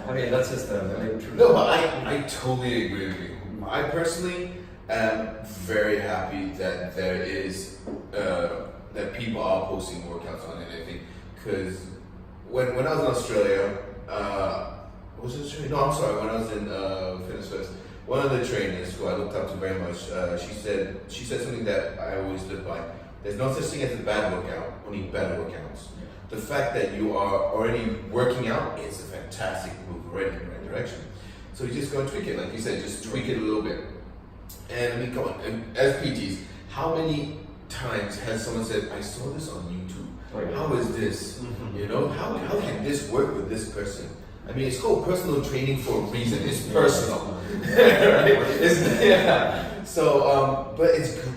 I mean that's just the truth. No, but I totally agree with you. I personally am very happy that there is that people are posting workouts on it. I think because when I was in Australia, was it Australia? No, I'm sorry. When I was in Fitness First, one of the trainers who I looked up to very much, she said something that I always live by. There's no such thing as a bad workout, only better workouts. The fact that you are already working out is a fantastic move already in the right direction. So you just go and tweak it, like you said, just tweak it a little bit. And I mean, come on, and as PTs, how many times has someone said, I saw this on YouTube, how is this? You know, how can this work with this person? I mean, it's called personal training for a reason. It's personal, right? So, but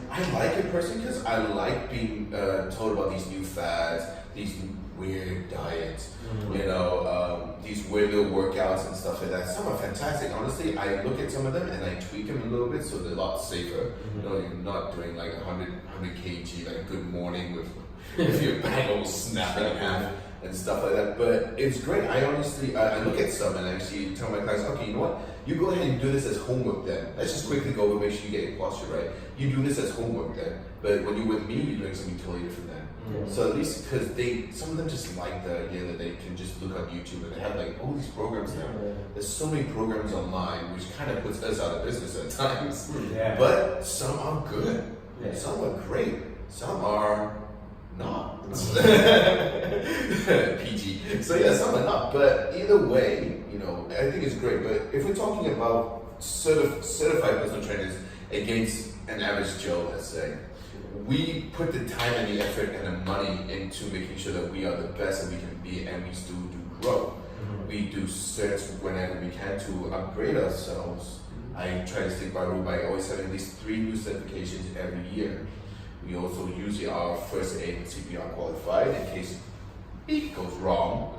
I like it personally because I like being told about these new fads, these weird diets, you know, these weird little workouts and stuff like that. Some are fantastic. Honestly, I look at some of them and I tweak them a little bit so they're a lot safer. You know, you're not doing like 100 kg, like good morning with your back all snapping in half and stuff like that. But it's great. I honestly, I look at some and actually tell my clients, okay, you know what? You go ahead and do this as homework then. Let's just quickly go over, make sure you get your posture right. You do this as homework then. But when you're with me, you're doing something totally different then. So at least because some of them just like the idea that they can just look on YouTube and they have like all these programs now. There's so many programs online which kind of puts us out of business at times. But some are good. Some are great. Some are not. PG. So yeah, some are not. But either way, you know, I think it's great. But if we're talking about certified personal trainers against an average Joe, let's say, we put the time and the effort and the money into making sure that we are the best that we can be, and we still do grow. We do certs whenever we can to upgrade ourselves. I try to stick by rule by always having at least 3 new certifications every year. We also usually are first aid and CPR qualified in case it goes wrong.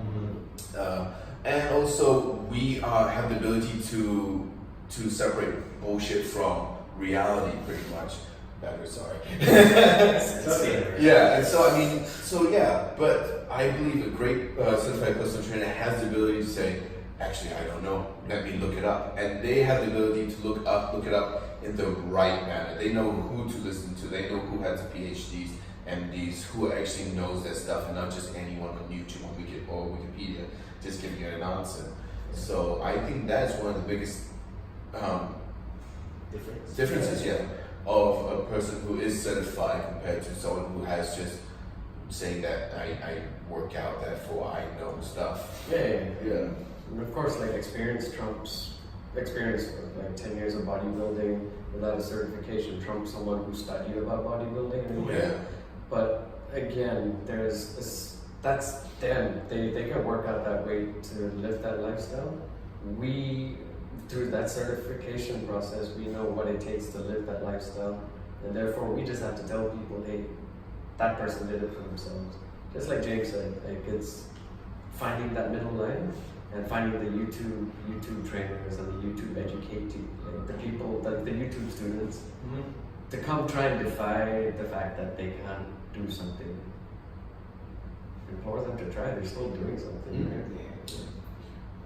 And also we have the ability to separate bullshit from reality pretty much. Sorry. Yeah, and so I mean, but I believe a great certified personal trainer has the ability to say, actually, I don't know, let me look it up. And they have the ability to look it up in the right manner. They know who to listen to. They know who has PhDs, MDs, who actually knows that stuff, and not just anyone on YouTube or Wikipedia just giving you an answer. So I think that's one of the biggest differences, of a person who is certified compared to someone who has just saying that I work out, therefore I know stuff. Yeah. And of course, like experience trumps experience, like 10 years of bodybuilding without a certification trumps someone who studied about bodybuilding. But again, that's them. They can work out that way to live that lifestyle. We, through that certification process, we know what it takes to live that lifestyle, and therefore we just have to tell people, hey, that person did it for themselves. Just like James said, like it's finding that middle line and finding the YouTube trainers and the YouTube educated, like the people, like the YouTube students, to come try and defy the fact that they can't do something. Implore them to try. They're still doing something. Right?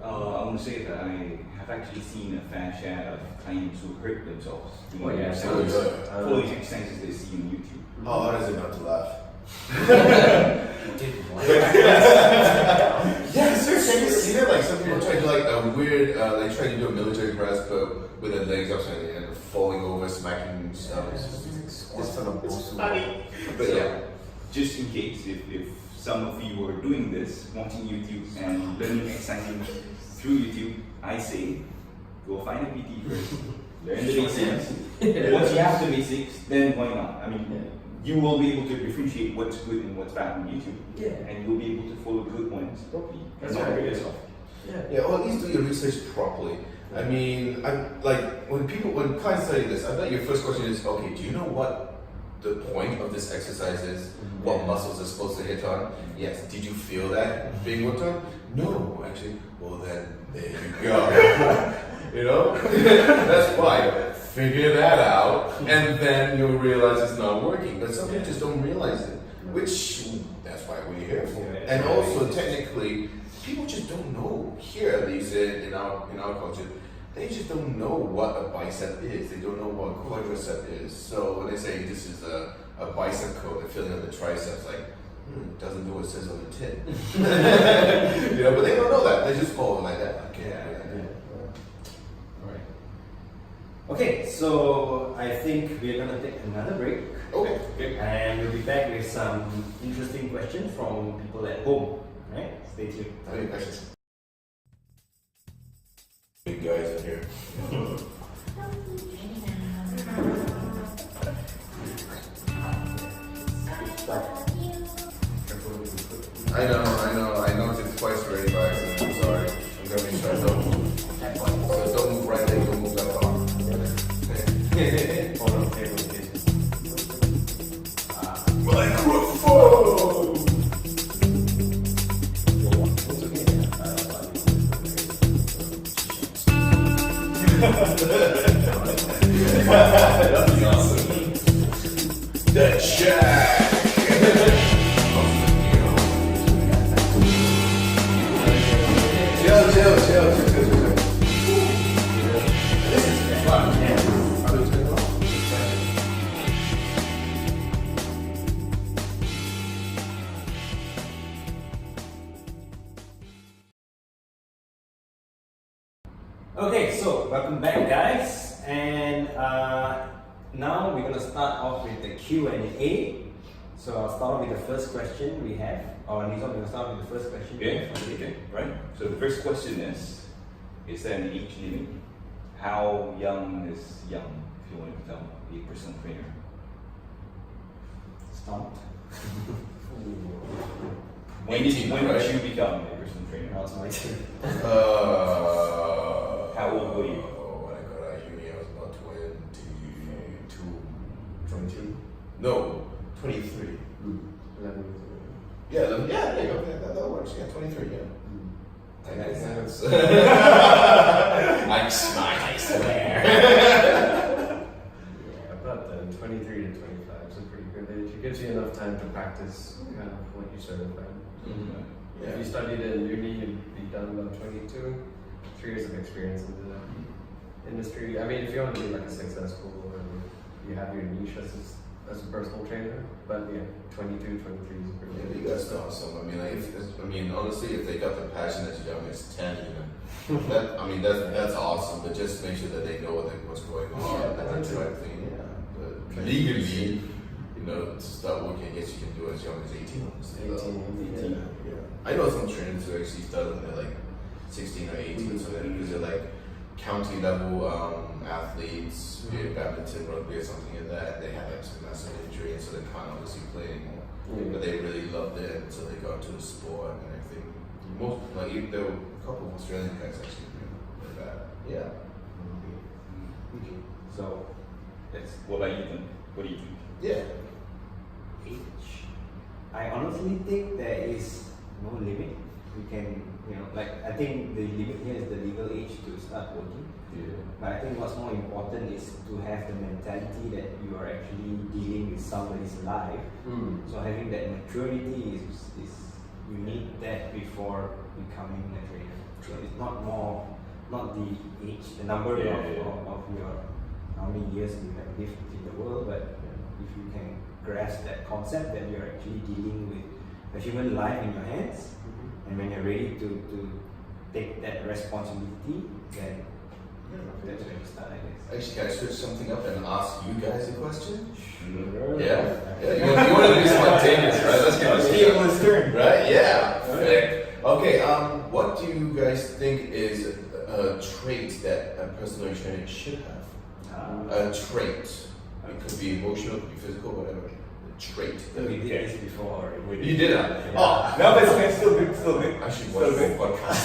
I want to say that I have actually seen a fair share of clients who hurt themselves doing following exercises they see on YouTube. Oh, how is it not to laugh? Yeah, seriously, you see that? Like some people try to do like a weird, like try to do a military press, but with their legs upside and falling over, smacking stuff. It's funny. But yeah, just in case, if some of you are doing this, watching YouTube and learning exercising through YouTube, I say, go find a PT first, learn the basics. Once you have the basics, then why not? I mean, you will be able to differentiate what's good and what's bad on YouTube, and you'll be able to follow good ones properly. That's not right. yourself. Or at least do your research properly. I mean, I'm like when clients study this, I bet your first question is, okay, do you know what the point of this exercise is? What muscles are supposed to hit on? Yes. Did you feel that being worked on? No, actually. Well, then there you go. You know, that's why. Figure that out, and then you'll realize it's not working. But some people just don't realize it, which that's why we're here for. And also, technically, people just don't know. Here, at least in our culture, they just don't know what a bicep is. They don't know what a quadricep is. So when they say this is a bicep coat, they're filling in the triceps, like, it doesn't do what it says on the tin. You know, but they don't know that. They just follow like that. Okay, so I think we're gonna take another break. Okay. And we'll be back with some interesting questions from people at home. Right? Stay tuned. Any questions? Big guys in here. I know it's twice already by accident. I'm sorry. I'm gonna make sure I don't move. So don't move right leg, don't move that far. Microphone! That'd be awesome. The Jack! Chill. This is fun. Are we turning off? Okay, so welcome back, guys, and now we're gonna start off with the Q&A. So I'll start off with the first question we have. Nizam, we're gonna start with the first question. Okay, right. So the first question is there an age limit? How young is young if you want to become a personal trainer? Start. When did you become a personal trainer? That was my turn. How old were you? When I got out of uni, I was about 22. No, 23. 11. Yeah, there you go. That works. Yeah, 23, yeah. That's I swear. Yeah, about then, 23 to 25 is a pretty good age. It gives you enough time to practice kind of what you certified. If you studied in uni, you'd be done about 22. 3 years of experience into that. industry. I mean, if you want to be like a successful, you have your niche as a personal trainer. But yeah, 22, 23 is pretty Yeah, good. you guys are awesome. I mean, like, honestly, if they got the passion as young as 10, even, that's awesome. But just make sure that they know what's going on. Yeah, That's the right thing. Yeah. But legally, to start working, I guess you can do it as young as 18. Honestly, 18. Yeah. I know some trainers who actually start when they're like 16 or 18, so because they're like county level athletes, be it badminton, rugby, or something like that. They have like some massive injury, and so they can't obviously play anymore. But they really loved it, and so they got into the sport and everything. There were a couple of Australian guys actually doing like that. Yeah. Okay. So, that's What about you then? What do you think? Yeah. age. I honestly think there is no limit. We can, I think the limit here is the legal age to start working. Yeah. But I think what's more important is to have the mentality that you are actually dealing with somebody's life. So having that maturity is you need that before becoming a trainer. So it's not the age, the number of your how many years you have lived in the world, but if you can grasp that concept that you're actually dealing with a human life in your hands, and when you're ready to take that responsibility, then that's when you start, I guess. Actually, can I switch something up and ask you guys a question? Sure. Yeah. You want to be spontaneous, right? Let's Steve on his turn. Right? Yeah. Okay. What do you guys think is a trait that a personal trainer should have? A trait. It could be emotional, it could be physical, whatever. A trait. We did this before. You did that? Yeah. Oh, No, but it's still good. I should watch more podcasts.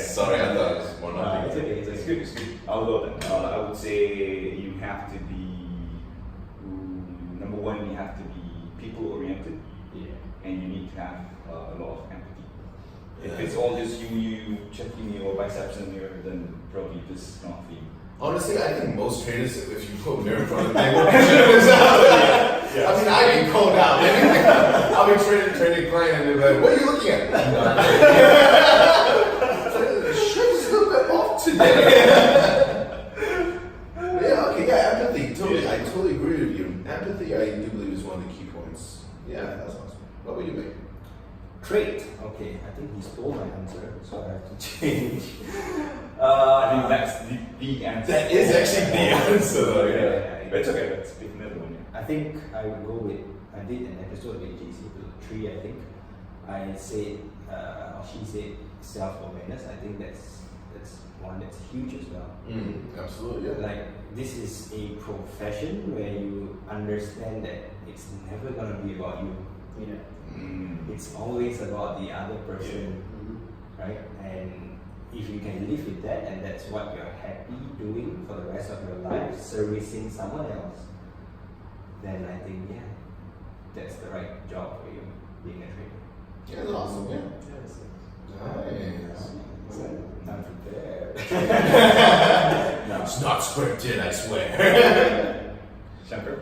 Sorry, I thought it was one of It's okay, it's good. I'll go then. I would say you have to be, number one, you have to be people oriented, and you need to have a lot of empathy. If it's all just you checking your biceps in the mirror, then probably this is not for you. Honestly, I think most trainers, if you put a mirror in front of them, they won't push themselves. I mean, I get called out. I'll be training client and they're like, what are you looking at? The shirt is a little bit off today. Empathy. I totally agree with you. Empathy, I do believe, is one of the key points. Yeah, that's awesome. What would you make? Trait. Okay, I think he stole my answer, so I have to change. I think that's the answer. That is actually the answer. Yeah. But it's okay, let's pick another one. I think I would go with, I did an episode with JC, 3 I think. I said, or she said self-awareness. I think that's one that's huge as well. Absolutely, yeah. Like, this is a profession where you understand that it's never gonna be about you. It's always about the other person, right? And if you can live with that, and that's what you're happy doing for the rest of your life, servicing someone else, then I think, that's the right job for you, being a trainer. Yeah, that's awesome, yeah. Nice. Not prepared. It's not scripted, I swear. Shankar?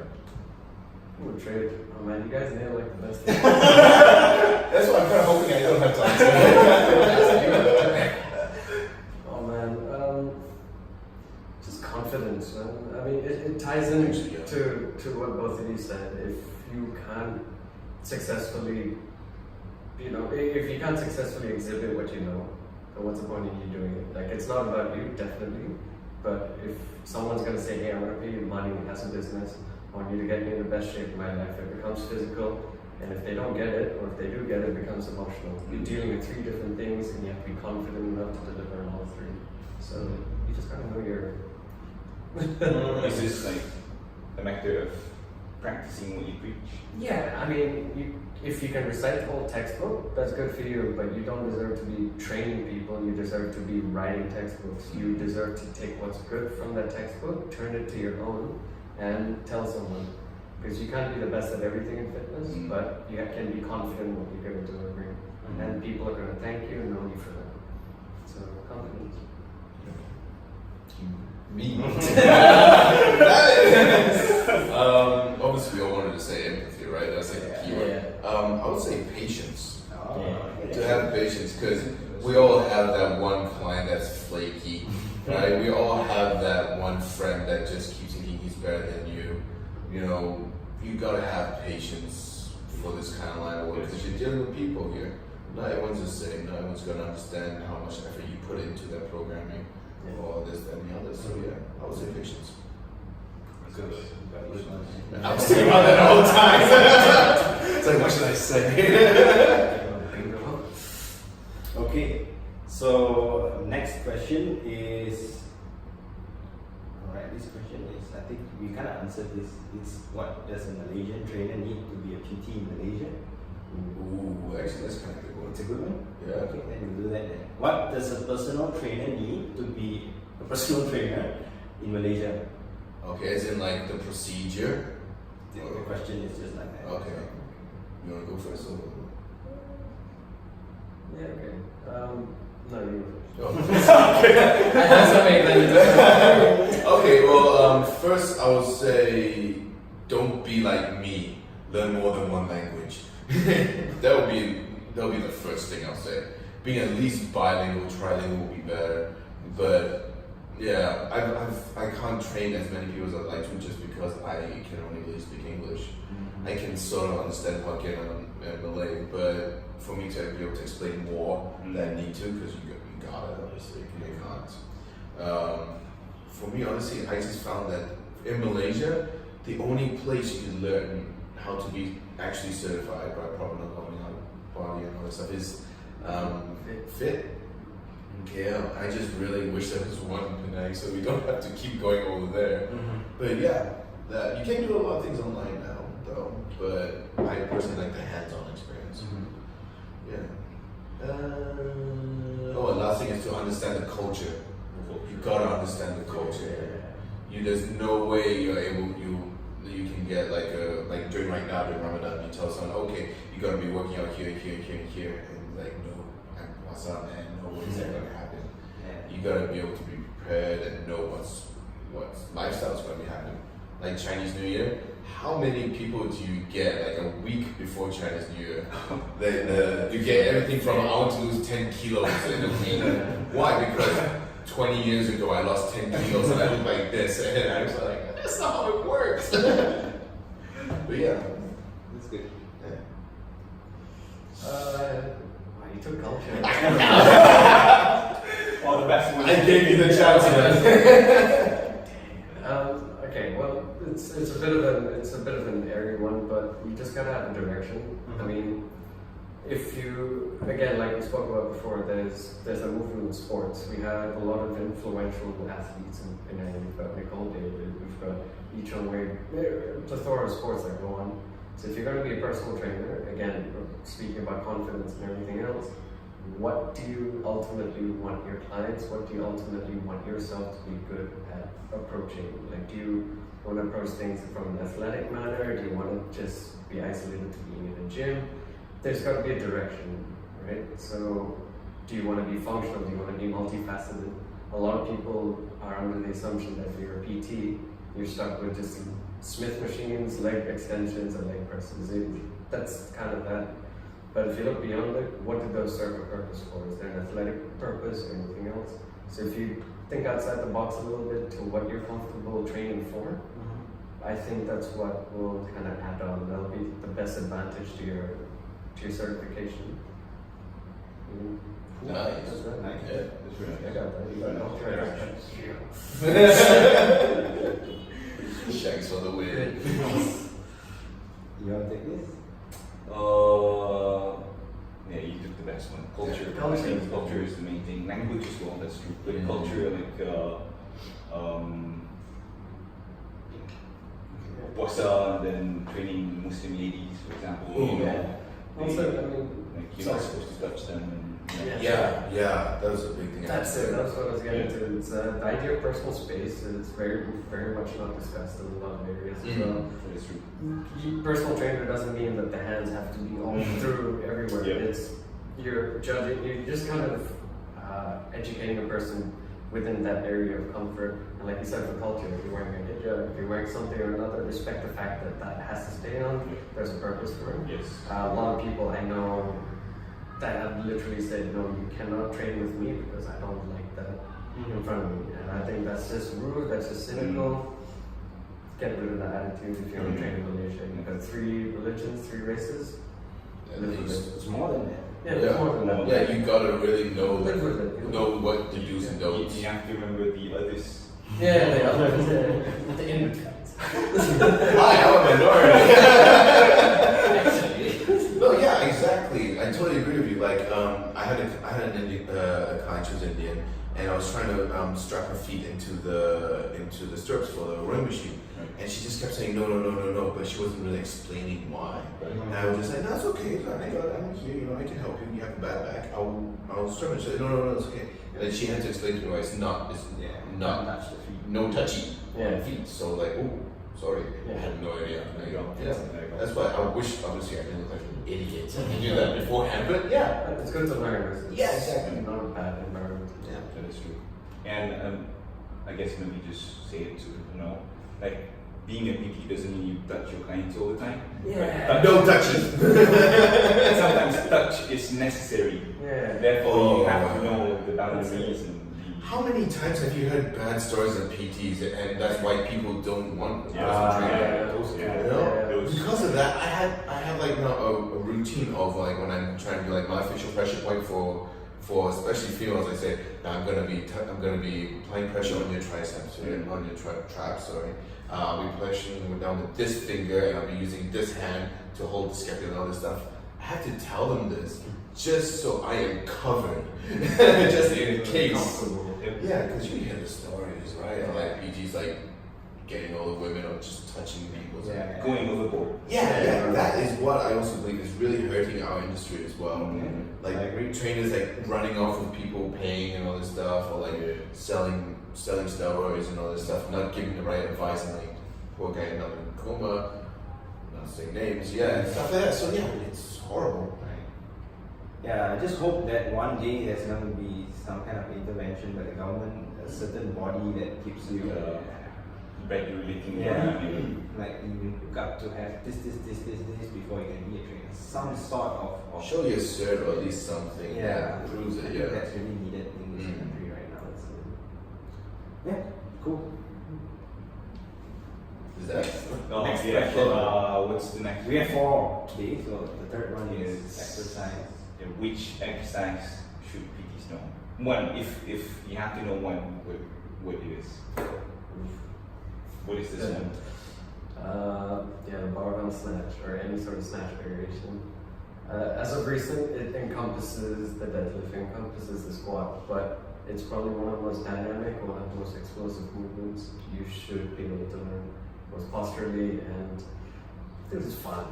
Ooh, trade. Oh man, you guys nail like the best. That's why I'm kind of hoping I don't have to answer. Oh man, just confidence, man. I mean, it ties in to what both of you said. If you can't successfully, if you can't successfully exhibit what you know, then what's the point in you doing it? Like, it's not about you, definitely. But if someone's gonna say, hey, I'm gonna pay you money, have some business, I want you to get me in the best shape of my life, it becomes physical. And if they don't get it, or if they do get it, it becomes emotional. You're dealing with 3 different things, and you have to be confident enough to deliver on all 3. So you just gotta know your. Is this like a matter of practicing what you preach? Yeah, I mean, if you can recite the whole textbook, that's good for you. But you don't deserve to be training people. You deserve to be writing textbooks. You deserve to take what's good from that textbook, turn it to your own, and tell someone. Because you can't be the best at everything in fitness, but you can be confident in what you're going to deliver. And people are going to thank you and know you for that. So, confidence. Me. Obviously, we all wanted to say empathy, right? That's like the key word. I would say patience. To have patience, because we all have that one client that's flaky, right? We all have that one friend that just keeps thinking he's better than you. You know, you gotta have patience for this kind of line of work because you're dealing with people here. Not everyone's the same. Not everyone's gonna understand how much effort you put into that programming or this, that, and the other. So yeah, I would say patience. Good. I was thinking about that all the time. It's like, what should I say? Okay, so next question is, alright, this question is, I think we kind of answered this. It's what does a Malaysian trainer need to be a PT in Malaysia? Ooh, actually, that's kind of a good one. It's a good one? Yeah. Okay, then we'll do that then. What does a personal trainer need to be a personal trainer in Malaysia? Okay, as in like the procedure. The question is just like that. Okay. You want to go first? Or? Yeah, okay. No, you Oh. I have something that Okay, well, first I would say don't be like me. Learn more than one language. that would be the first thing I'll say. Being at least bilingual, trilingual would be better. But yeah, I can't train as many people as I'd like to just because I can only really speak English. I can sort of understand Hokkien and Malay, but for me to be able to explain more than I need to, because you got it, obviously, you can't. For me, honestly, I just found that in Malaysia, the only place you can learn how to be actually certified by proper body and all that stuff is fit. Yeah, I just really wish there was one in Penang so we don't have to keep going over there. But yeah, you can do a lot of things online now, though. But I personally like the hands-on experience. Yeah. And last thing is to understand the culture. You gotta understand the culture. There's no way you can get like during right now during Ramadan you tell someone, okay, you gotta be working out here, here, here, and here, and like no, what's up, man? No, what is that gonna happen? You gotta be able to be prepared and know what lifestyle is gonna be happening. Like Chinese New Year, how many people do you get like a week before Chinese New Year? You get everything from I want to lose 10 kilos in a week. Why? Because 20 years ago I lost 10 kilos and I look like this, and I was like, that's not how it works. But yeah, That's good. you took culture. All the best ones. I gave you the chance. Okay, well, it's a bit of an airy one, but you just gotta have a direction. I mean, if you again, like we spoke about before, there's a movement in sports. We have a lot of influential athletes in Penang. We've got Nicole David, we've got Lee Chung Wei, a plethora of sports that go on. So if you're going to be a personal trainer, again, speaking about confidence and everything else, what do you ultimately want your clients, what do you ultimately want yourself to be good at approaching? Like, do you want to approach things from an athletic manner? Do you want to just be isolated to being in a gym? There's got to be a direction, right? So do you want to be functional? Do you want to be multifaceted? A lot of people are under the assumption that if you're a PT, you're stuck with just Smith machines, leg extensions, and leg presses. That's kind of that. But if you look beyond it, what did those serve a purpose for? Is there an athletic purpose or anything else? So if you think outside the box a little bit to what you're comfortable training for, I think that's what will kind of add on. That'll be the best advantage to your certification. Nice. That's right. Nice. Yeah. That's really I nice. got that. You got no Shanks for the win. You want to take this? Yeah, you took the best one. Culture. Yeah. I think culture is the main thing. Language as well, that's true. But culture, like, puasa, then training Muslim ladies, for example. You know, Also, I mean, like you're not supposed to touch them. And, Yeah, that was a big thing. that's it. That's what I was getting to. It's the idea of personal space. It's very, very much not discussed in a lot of areas as well. That is true. Personal trainer doesn't mean that the hands have to be all through everywhere. Yep. It's you're judging. You're just kind of educating a person within that area of comfort. And like you said, for culture, if you're wearing a hijab, if you're wearing something or another, respect the fact that that has to stay on. There's a purpose for it. Yes. A lot of people I know dad literally said, no, you cannot train with me because I don't like that in front of me. And I think that's just rude, that's just cynical. Get rid of that attitude if you're training in Malaysia. You've got 3 religions, 3 races. It's more than that. Yeah, it's more than that. Yeah, you gotta really know Live with it. know what the do's and don'ts. You have to remember the others. Yeah, they are. The in-betweens. Hi, I'm a minority. No, yeah, exactly. I totally agree with you. Like, I had an Indian client who was Indian, and I was trying to strap her feet into the stirrups for the rowing machine, and she just kept saying no, but she wasn't really explaining why. And I was just like, no, it's okay. I'm here. You know, I can help you. You have a bad back. I'll strap it. She said, no, it's okay. And then she had to explain to me why it's not Touch the feet. no touchy Yeah. feet. So like, oh, sorry, I had no idea. Yeah. That's why I wish, obviously, I didn't look like an idiot. I knew that beforehand, but yeah. It's good to learn. It's Yeah, exactly. not a bad environment. Yeah. That is true. And I guess maybe just say it to like being a PT doesn't mean you touch your clients all the time. Yeah. No touching. Sometimes touch is necessary. Yeah. Therefore, you have to know the boundaries and. How many times have you heard bad stories of PTs, and that's why people don't want to Yeah. You know? Because of that, I have like now a routine of like when I'm trying to do like my official pressure point for especially females. I say I'm gonna be applying pressure on your triceps, on your traps. Sorry, I'll be pressing down with this finger, and I'll be using this hand to hold the scapula and all this stuff. I have to tell them this just so I am covered, just in case. Yeah, because you hear the stories, right? Of like PTs like getting all the women or just touching people. Going overboard. Yeah, that is what I also believe is really hurting our industry as well. Like trainers like running off with people paying and all this stuff, or like selling steroids and all this stuff, not giving the right advice, and like poor guy ended up in a coma, not saying names, stuff like that. So yeah, it's horrible. Yeah, I just hope that one day there's going to be some kind of intervention by the government, a certain body that keeps you regulating. Like you got to have this before you can be a trainer. Some sort of Show your cert or at least something that proves I it. think that's really needed in this country right now. So, yeah, cool. Is that? Next question. What's the next? We have 4 today, so the third one is exercise. Which exercise should PTs know? One, if you have to know one, what it is. What is this one? The barbell snatch or any sort of snatch variation. As of recent, it encompasses the deadlift, encompasses the squat, but it's probably one of the most dynamic, one of the most explosive movements you should be able to learn, both posturally and this is fun.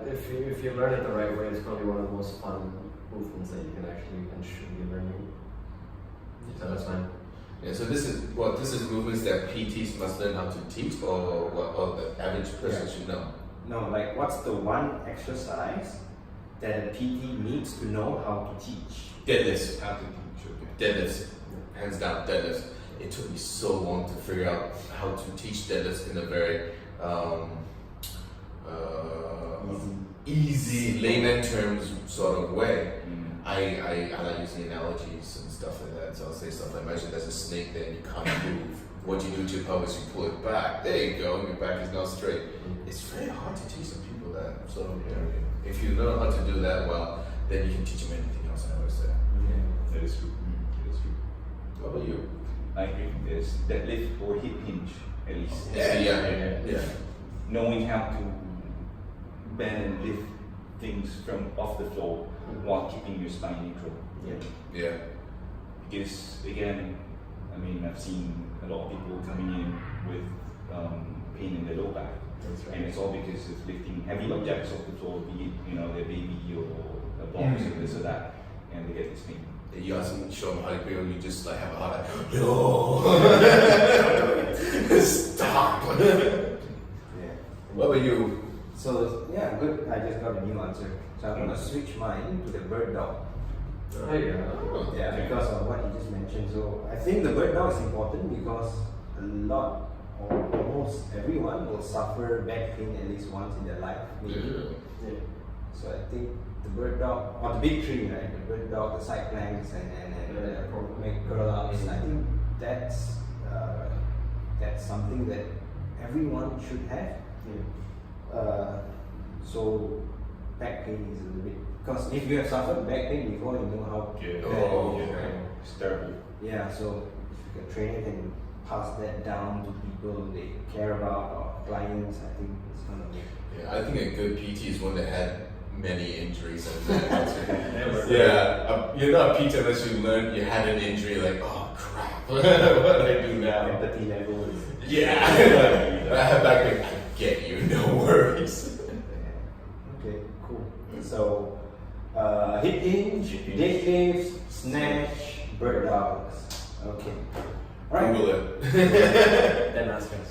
If you learn it the right way, it's probably one of the most fun movements that you can actually and should be learning. So that's fine. Yeah, so this is movements that PTs must learn how to teach, or what the average person should know. No, like what's the one exercise that a PT needs to know how to teach? Deadlifts. How to teach, okay. Deadlifts. Hands down, deadlifts. It took me so long to figure out how to teach deadlifts in a very easy layman terms sort of way. I like using analogies and stuff like that. So I'll say stuff like, imagine there's a snake there and you can't move. What do you do to your pelvis? You pull it back. There you go. Your back is now straight. It's very hard to teach some people that. So if you know how to do that well, then you can teach them anything else. I always say. That is true. That is true. What about you? I agree. There's deadlift or hip hinge, at least. Yeah. Knowing how to bend and lift things from off the floor while keeping your spine neutral. Yeah. Because again, I mean, I've seen a lot of people coming in with pain in their low back, and it's all because of lifting heavy objects off the floor, be it their baby or a box or this or that, and they get this pain. You ask them, show them how to grill, you just like have a heart like, no, stop. What about you? So good. I just got a new answer. So I'm gonna switch mine to the bird dog. Because of what you just mentioned. So I think the bird dog is important because a lot or almost everyone will suffer back pain at least once in their life. Maybe. So I think the bird dog, on the big tree, right? The bird dog, the side planks, and make curl-ups. I think that's something that everyone should have. So back pain is a little bit, because if you have suffered back pain before, you know how bad it is, right? It's terrible. Yeah, so if a trainer can pass that down to people they care about or clients, I think it's gonna make. Yeah, I think a good PT is one that had many injuries and Never. you're not a PT unless you learn you had an injury, like, oh crap, what do I do now? Empathy level is. Yeah, I have back pain, I get you, no worries. Okay, cool. So, hip hinge, deadlift, snatch, bird dogs. Okay. Alright. Google it. Then ask us.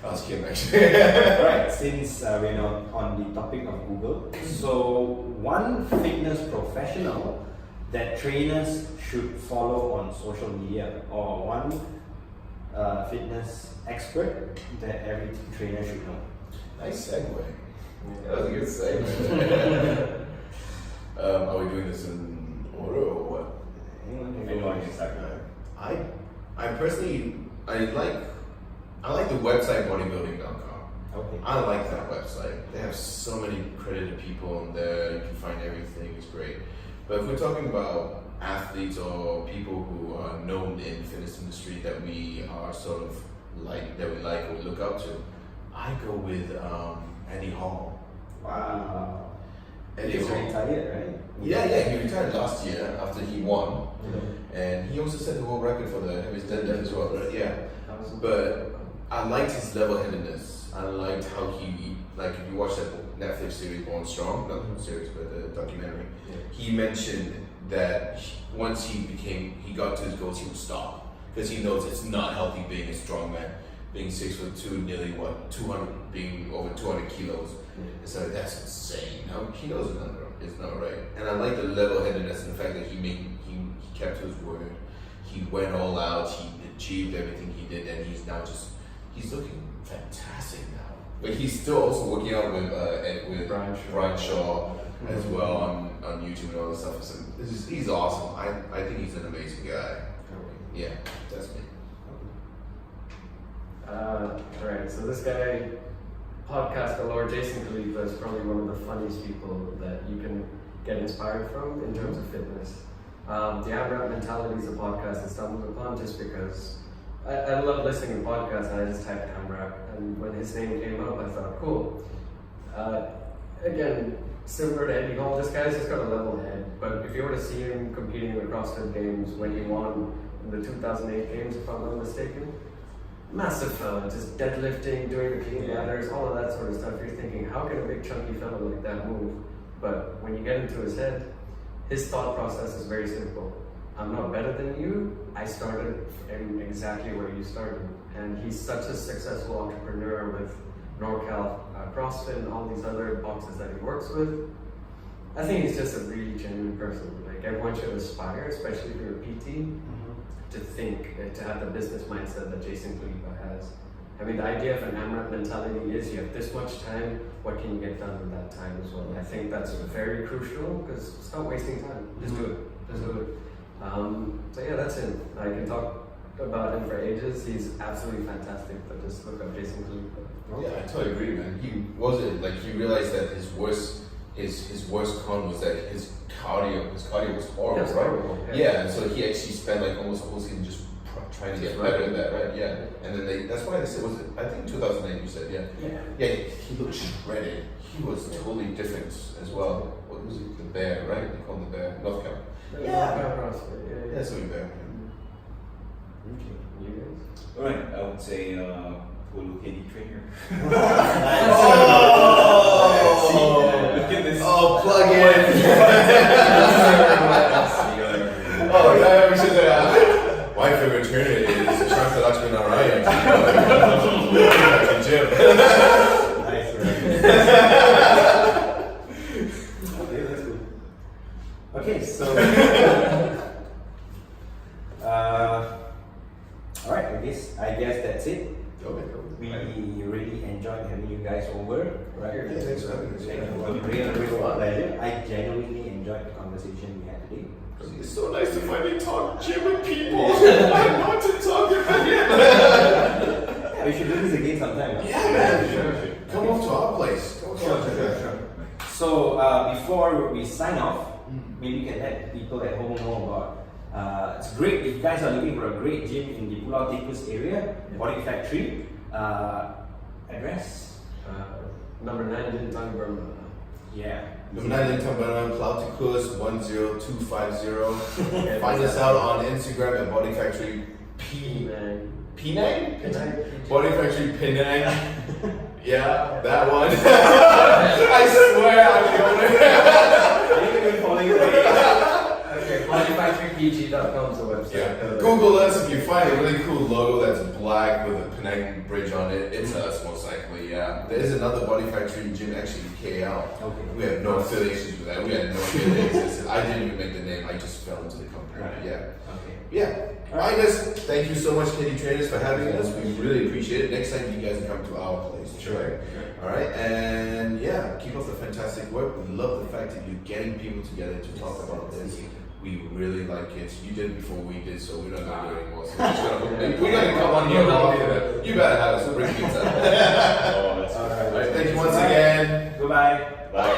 Ask him actually. Alright, since we're on the topic of Google, so one fitness professional that trainers should follow on social media, or one fitness expert that every trainer should know. Nice segue. That was a good segue. Are we doing this in order or what? Anyone can start. I personally, I like the website bodybuilding.com. Okay. I like that website. They have so many credited people on there. You can find everything. It's great. But if we're talking about athletes or people who are known in the fitness industry that we are sort of like, that we like or we look up to, I go with Eddie Hall. Wow. Eddie He's Hall. retired, right? Yeah, he retired last year after he won. And he also set the world record for the heaviest deadlift as well, right? Yeah. But I liked his level-headedness. I liked how he, like, if you watch that Netflix series Born Strong, not the series, but the documentary, he mentioned that once he got to his goals, he would stop. Because he knows it's not healthy being a strong man, being 6'2", nearly 200, being over 200 kilos. It's like, that's insane. Now, he knows it's not right. And I like the level-headedness and the fact that he kept his word. He went all out. He achieved everything he did, and he's looking fantastic now. But he's still also working out with Brian Shaw as well on YouTube and all this stuff. So he's awesome. I think he's an amazing guy. Yeah, that's me. Alright, so this guy, podcast galore, Jason Khalifa, is probably one of the funniest people that you can get inspired from in terms of fitness. The AMRAP Mentality is a podcast I stumbled upon just because I love listening to podcasts, and I just typed AMRAP, and when his name came up, I thought, cool. Again, similar to Eddie Hall, this guy's just got a level head, but if you were to see him competing in the CrossFit Games when he won in the 2008 Games, if I'm not mistaken, massive fella, just deadlifting, doing the clean ladders, all of that sort of stuff. You're thinking, how can a big chunky fella like that move? But when you get into his head, his thought process is very simple. I'm not better than you. I started in exactly where you started. And he's such a successful entrepreneur with NorCal CrossFit and all these other boxes that he works with. I think he's just a really genuine person. Like, everyone should aspire, especially if you're a PT, to think, to have the business mindset that Jason Khalifa has. I mean, the idea of an AMRAP mentality is you have this much time, what can you get done in that time as well? I think that's very crucial, because stop wasting time. Just do it. Just do it. So yeah, that's him. I can talk about him for ages. He's absolutely fantastic, but just look up Jason Khalifa. Yeah, I totally agree, man. He wasn't, like, he realized that his worst con was that his cardio was horrible, right? Horrible, Yeah, and so he actually spent like almost a whole season just trying to get better at that, right? Yeah, and then that's why they said, was it, I think 2008 you said, yeah, he looked shredded. He was totally different as well. What was it, the Bear, right? They called him the Bear, North Cal. Yeah, That's what Bear. Okay, you guys? Alright, I would say full KD trainer. Look at this. Oh, plug in. Oh, yeah, we should say that. My favorite trainer is Shankar Lakshmi Narayan. Gym. Nice, right? Okay, that's cool. Okay, so alright, I guess that's it. Okay. We really enjoyed having you guys over, right? Yeah, thanks for having us. Thank you. Real pleasure. I genuinely enjoyed the conversation we had today. It's so nice to finally talk gym with people. I want to talk about it. Yeah, we should do this again sometime. Huh? Yeah, man. Sure. Come off to our place. Come off to our place. Sure. So before we sign off, maybe you can let people at home know about. It's great if you guys are looking for a great gym in the Pulau Tikus area, Body Factory. Address? Number 9 Lintang Burma. Yeah. Number 9 Lintang Burma, Pulau Tikus 10250. Find us out on Instagram at Body Factory Penang. Penang? Body Factory Penang. Yeah, that one. I swear I'm the owner. Okay, bodyfactorypg.com is the website. Yeah. Google us if you find a really cool logo that's black with a Penang bridge on it. It's us, most likely. Yeah. There is another Body Factory gym actually in KL. Okay. We have no affiliations with that. We had no idea they existed. I didn't even make the name. I just fell into the company. Right. Yeah. Okay. Yeah. Alright guys, thank you so much Kitty Trainers for having us. We really appreciate it. Next time you guys can come to our place. Sure. Alright, and yeah, keep up the fantastic work. We love the fact that you're getting people together to talk about this. We really like it. You did it before we did, so we're not gonna do it anymore. So we're gonna come on here and you better have us. Bring pizza. Oh, that's Alright, thank you once again. Goodbye. Bye.